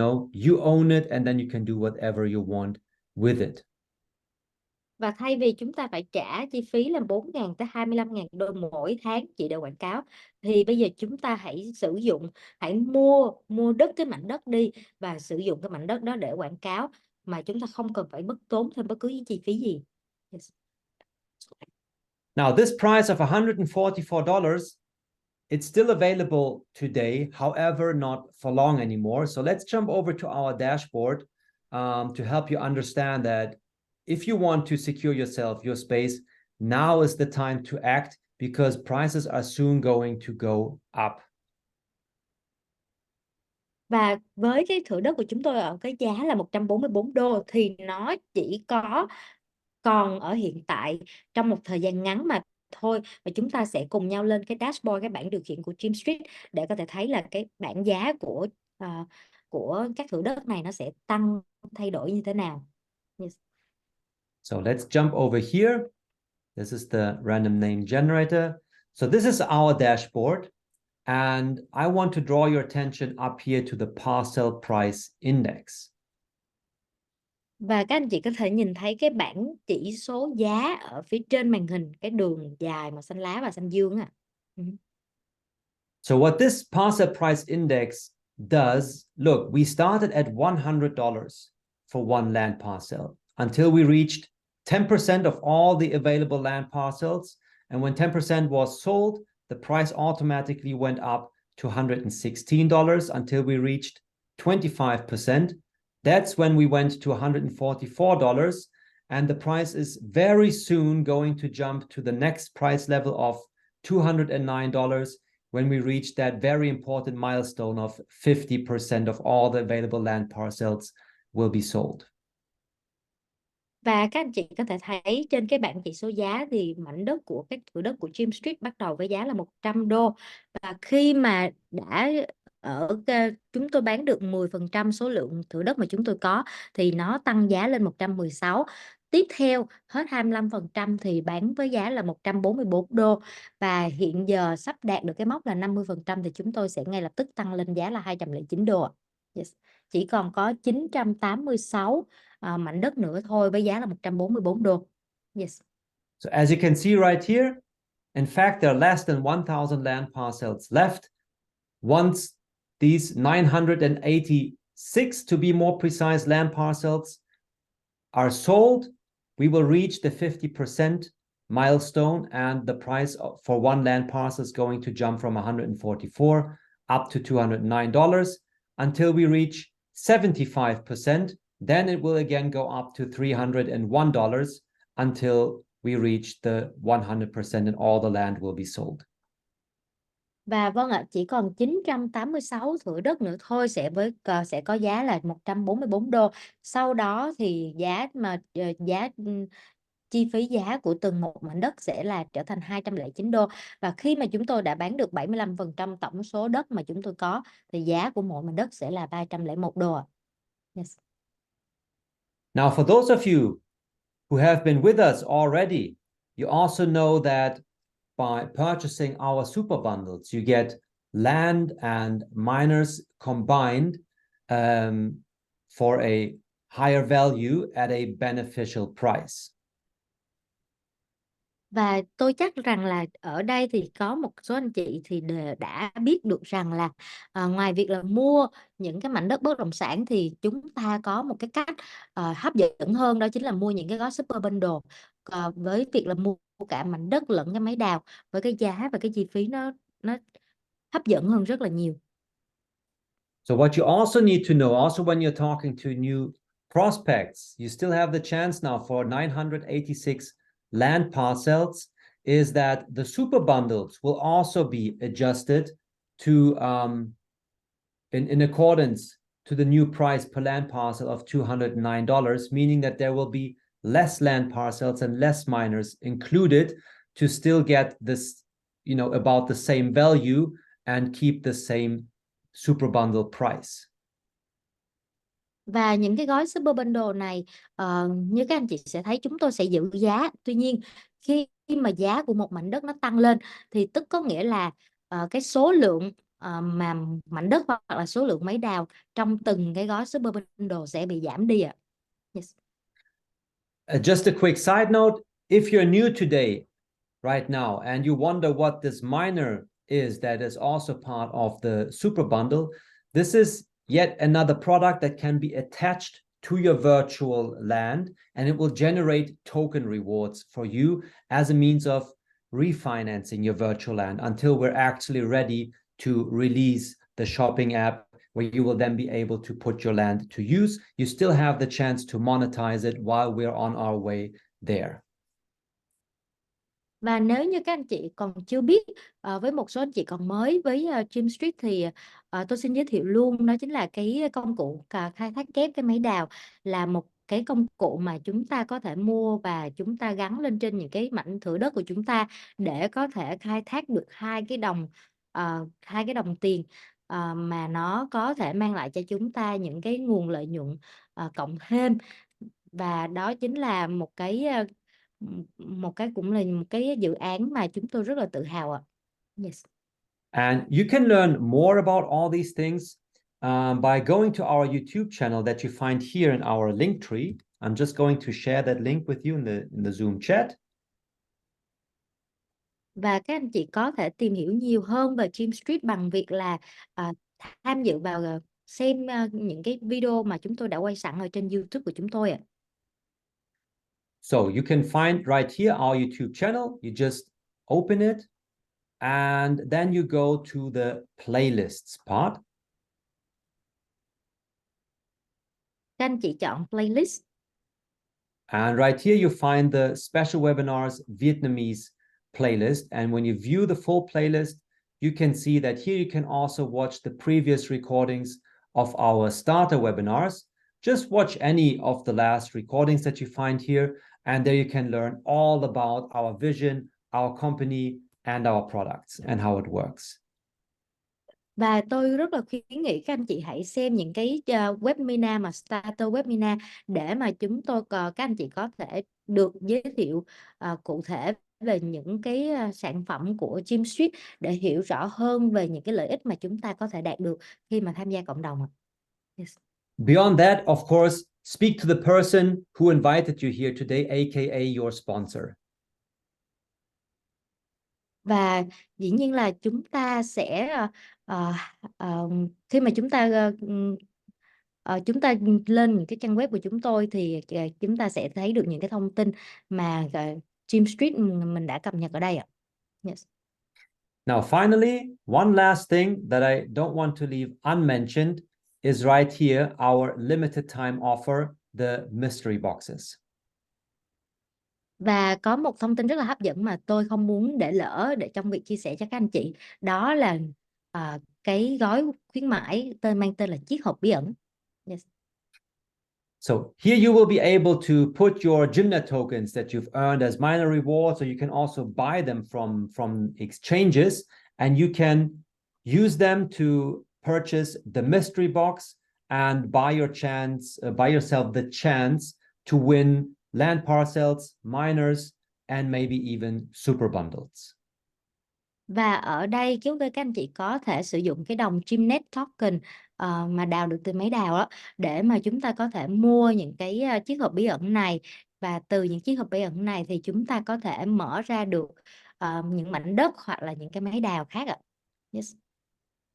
own it, and then you can do whatever you want with it. Và thay vì chúng ta phải trả chi phí là $4,000 tới $25,000 mỗi tháng chỉ để quảng cáo, thì bây giờ chúng ta hãy mua cái mảnh đất đi và sử dụng cái mảnh đất đó để quảng cáo mà chúng ta không cần phải tốn thêm bất cứ chi phí gì. Yes. Now, this price of $144, it's still available today, however, not for long anymore. So let's jump over to our dashboard to help you understand that if you want to secure yourself, your space, now is the time to act because prices are soon going to go up. Và với cái thửa đất của chúng tôi ở cái giá là $144 thì nó chỉ còn ở hiện tại trong một thời gian ngắn mà thôi, và chúng ta sẽ cùng nhau lên cái dashboard, cái bảng điều khiển của GYMSTREET để có thể thấy là cái bảng giá của các thửa đất này nó sẽ tăng thay đổi như thế nào. Yes. So let's jump over here. This is the random name generator. So this is our dashboard. And I want to draw your attention up here to the parcel price index. Và các anh chị có thể nhìn thấy cái bảng chỉ số giá ở phía trên màn hình, cái đường dài màu xanh lá và xanh dương ạ. So what this parcel price index does, look, we started at $100 for one land parcel until we reached 10% of all the available land parcels. And when 10% was sold, the price automatically went up to $116 until we reached 25%. That's when we went to $144. And the price is very soon going to jump to the next price level of $209 when we reach that very important milestone of 50% of all the available land parcels will be sold. Và các anh chị có thể thấy trên cái bảng chỉ số giá thì mảnh đất của các thửa đất của GYMSTREET bắt đầu với giá là 100 đô. Và khi mà chúng tôi bán được 10% số lượng thửa đất mà chúng tôi có thì nó tăng giá lên 116. Tiếp theo hết 25% thì bán với giá là 144 đô. Và hiện giờ sắp đạt được cái mốc là 50% thì chúng tôi sẽ ngay lập tức tăng lên giá là 209 đô. Yes. Chỉ còn có 986 mảnh đất nữa thôi với giá là 144 đô. Yes. So as you can see right here, in fact, there are less than 1,000 land parcels left. Once these 986, to be more precise, land parcels are sold, we will reach the 50% milestone, and the price for one land parcel is going to jump from 144 up to $209 until we reach 75%. Then it will again go up to $301 until we reach the 100% and all the land will be sold. Và vâng ạ, chỉ còn 986 thửa đất nữa thôi sẽ có giá là 144 đô. Sau đó thì chi phí giá của từng một mảnh đất sẽ là trở thành 209 đô. Và khi mà chúng tôi đã bán được 75% tổng số đất mà chúng tôi có thì giá của mỗi mảnh đất sẽ là 301 đô. Yes. Now, for those of you who have been with us already, you also know that by purchasing our super bundles, you get land and miners combined for a higher value at a beneficial price. Và tôi chắc rằng là ở đây thì có một số anh chị thì đã biết được rằng là ngoài việc là mua những cái mảnh đất bất động sản thì chúng ta có một cái cách hấp dẫn hơn, đó chính là mua những cái gói super bundle với việc là mua cả mảnh đất lẫn cái máy đào với cái giá và cái chi phí nó hấp dẫn hơn rất là nhiều. So what you also need to know, also when you're talking to new prospects, you still have the chance now for 986 land parcels, is that the super bundles will also be adjusted to in accordance to the new price per land parcel of $209, meaning that there will be less land parcels and less miners included to still get this, about the same value and keep the same super bundle price. Và những cái gói super bundle này như các anh chị sẽ thấy chúng tôi sẽ giữ giá. Tuy nhiên khi mà giá của một mảnh đất nó tăng lên thì tức có nghĩa là cái số lượng mà mảnh đất hoặc là số lượng máy đào trong từng cái gói super bundle sẽ bị giảm đi ạ. Yes. Just a quick side note, if you're new today, right now, and you wonder what this miner is that is also part of the super bundle, this is yet another product that can be attached to your virtual land, and it will generate token rewards for you as a means of refinancing your virtual land until we're actually ready to release the shopping app where you will then be able to put your land to use. You still have the chance to monetize it while we're on our way there. Và nếu như các anh chị còn chưa biết, với một số anh chị còn mới với GYMSTREET thì tôi xin giới thiệu luôn, đó chính là cái công cụ khai thác kép cái máy đào, là một cái công cụ mà chúng ta có thể mua và chúng ta gắn lên trên những cái mảnh thửa đất của chúng ta để có thể khai thác được hai cái đồng tiền mà nó có thể mang lại cho chúng ta những cái nguồn lợi nhuận cộng thêm. Và đó chính là một cái cũng là một cái dự án mà chúng tôi rất là tự hào ạ. Yes. And you can learn more about all these things by going to our YouTube channel that you find here in our link tree. I'm just going to share that link with you in the Zoom chat. Và các anh chị có thể tìm hiểu nhiều hơn về GYMSTREET bằng việc là tham dự vào xem những cái video mà chúng tôi đã quay sẵn ở trên YouTube của chúng tôi ạ. So you can find right here our YouTube channel. You just open it and then you go to the playlists part. Các anh chị chọn playlist. And right here you find the special webinars Vietnamese playlist. And when you view the full playlist, you can see that here you can also watch the previous recordings of our starter webinars. Just watch any of the last recordings that you find here, and there you can learn all about our vision, our company, and our products and how it works. Và tôi rất là khuyến nghị các anh chị hãy xem những cái webinar mà starter webinar để mà các anh chị có thể được giới thiệu cụ thể về những cái sản phẩm của GYMSTREET để hiểu rõ hơn về những cái lợi ích mà chúng ta có thể đạt được khi mà tham gia cộng đồng. Yes. Beyond that, of course, speak to the person who invited you here today, aka your sponsor. Và dĩ nhiên là chúng ta sẽ khi mà chúng ta lên những cái trang web của chúng tôi thì chúng ta sẽ thấy được những cái thông tin mà GYMSTREET mình đã cập nhật ở đây ạ. Yes. Now, finally, one last thing that I don't want to leave unmentioned is right here, our limited time offer, the mystery boxes. Và có một thông tin rất là hấp dẫn mà tôi không muốn để lỡ để trong việc chia sẻ cho các anh chị, đó là cái gói khuyến mãi mang tên là chiếc hộp bí ẩn. Yes. So here you will be able to put your GYMSTREET tokens that you've earned as minor rewards, or you can also buy them from exchanges, and you can use them to purchase the mystery box and buy yourself the chance to win land parcels, miners, and maybe even super bundles. Và ở đây các anh chị có thể sử dụng cái đồng GYMSTREET token mà đào được từ máy đào đó để mà chúng ta có thể mua những cái chiếc hộp bí ẩn này, và từ những chiếc hộp bí ẩn này thì chúng ta có thể mở ra được những mảnh đất hoặc là những cái máy đào khác ạ. Yes.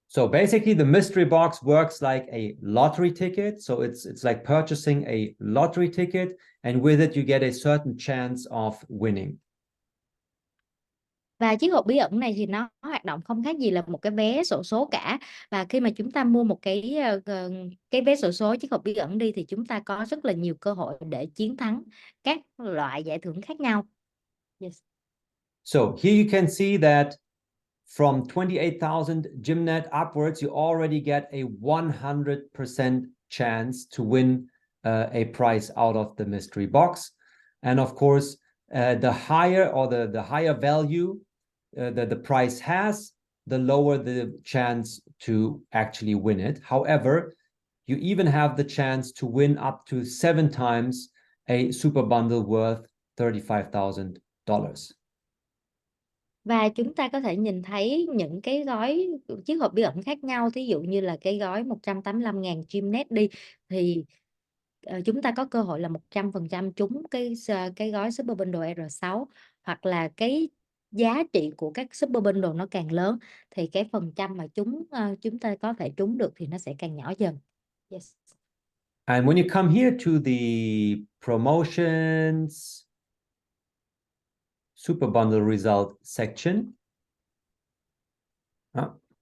So basically, the mystery box works like a lottery ticket. So it's like purchasing a lottery ticket, and with it you get a certain chance of winning. Và chiếc hộp bí ẩn này thì nó hoạt động không khác gì là một cái vé xổ số cả. Và khi mà chúng ta mua một cái vé xổ số chiếc hộp bí ẩn đi thì chúng ta có rất là nhiều cơ hội để chiến thắng các loại giải thưởng khác nhau. Yes. So here you can see that from 28,000 GYMSTREET upwards, you already get a 100% chance to win a prize out of the mystery box. And of course, the higher or the higher value that the prize has, the lower the chance to actually win it. However, you even have the chance to win up to 7 times a super bundle worth $35,000. Và chúng ta có thể nhìn thấy những cái gói chiếc hộp bí ẩn khác nhau. Thí dụ như là cái gói 185.000 GYMSTREET đi thì chúng ta có cơ hội là 100% trúng cái gói Super Bundle R6, hoặc là cái giá trị của các Super Bundle nó càng lớn thì cái phần trăm mà chúng ta có thể trúng được thì nó sẽ càng nhỏ dần. Yes. And when you come here to the promotions super bundle result section,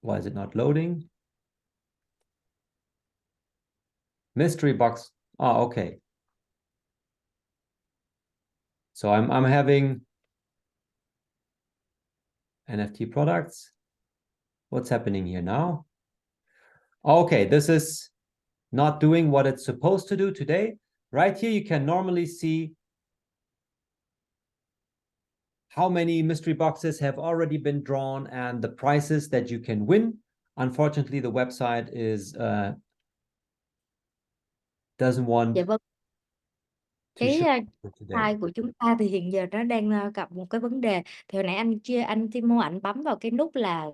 why is it not loading? Mystery box. Oh, okay. So I'm having NFT products. What's happening here now? Okay, this is not doing what it's supposed to do today. right here you can normally see how many mystery boxes have already been drawn and the prices that you can win. Unfortunately, the website is doesn't want Dạ vâng, to show cái today. file của chúng ta thì hiện giờ nó đang gặp một cái vấn đề. Thì hồi nãy anh Timo anh bấm vào cái nút là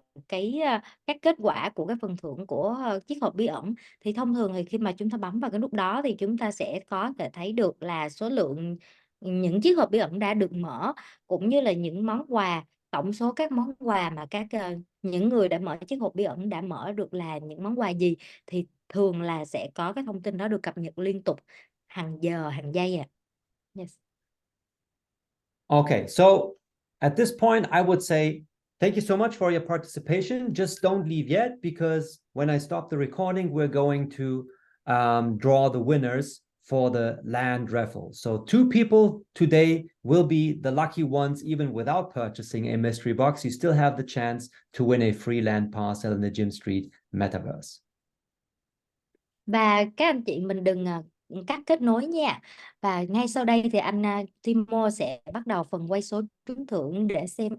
các kết quả của cái phần thưởng của chiếc hộp bí ẩn. Thì thông thường thì khi mà chúng ta bấm vào cái nút đó thì chúng ta sẽ có thể thấy được là số lượng những chiếc hộp bí ẩn đã được mở, cũng như là những món quà, tổng số các món quà mà những người đã mở chiếc hộp bí ẩn đã mở được là những món quà gì. Thì thường là sẽ có cái thông tin đó được cập nhật liên tục hàng giờ hàng giây Yes. Okay, so at this point, I would say thank you so much for your participation. Just don't leave yet, because when I stop the recording, we're going to draw the winners for the land raffle. So 2 people today will be the lucky ones, even without purchasing a mystery box. You still have the chance to win a free land parcel in the GYMSTREET Metaverse. Và các anh chị mình đừng cắt kết nối nha. Và ngay sau đây thì anh Timo sẽ bắt đầu phần quay số trúng thưởng để xem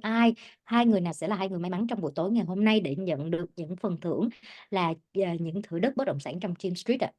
hai người nào sẽ là hai người may mắn trong buổi tối ngày hôm nay để nhận được những phần thưởng là những thửa đất bất động sản trong GYMSTREET ạ.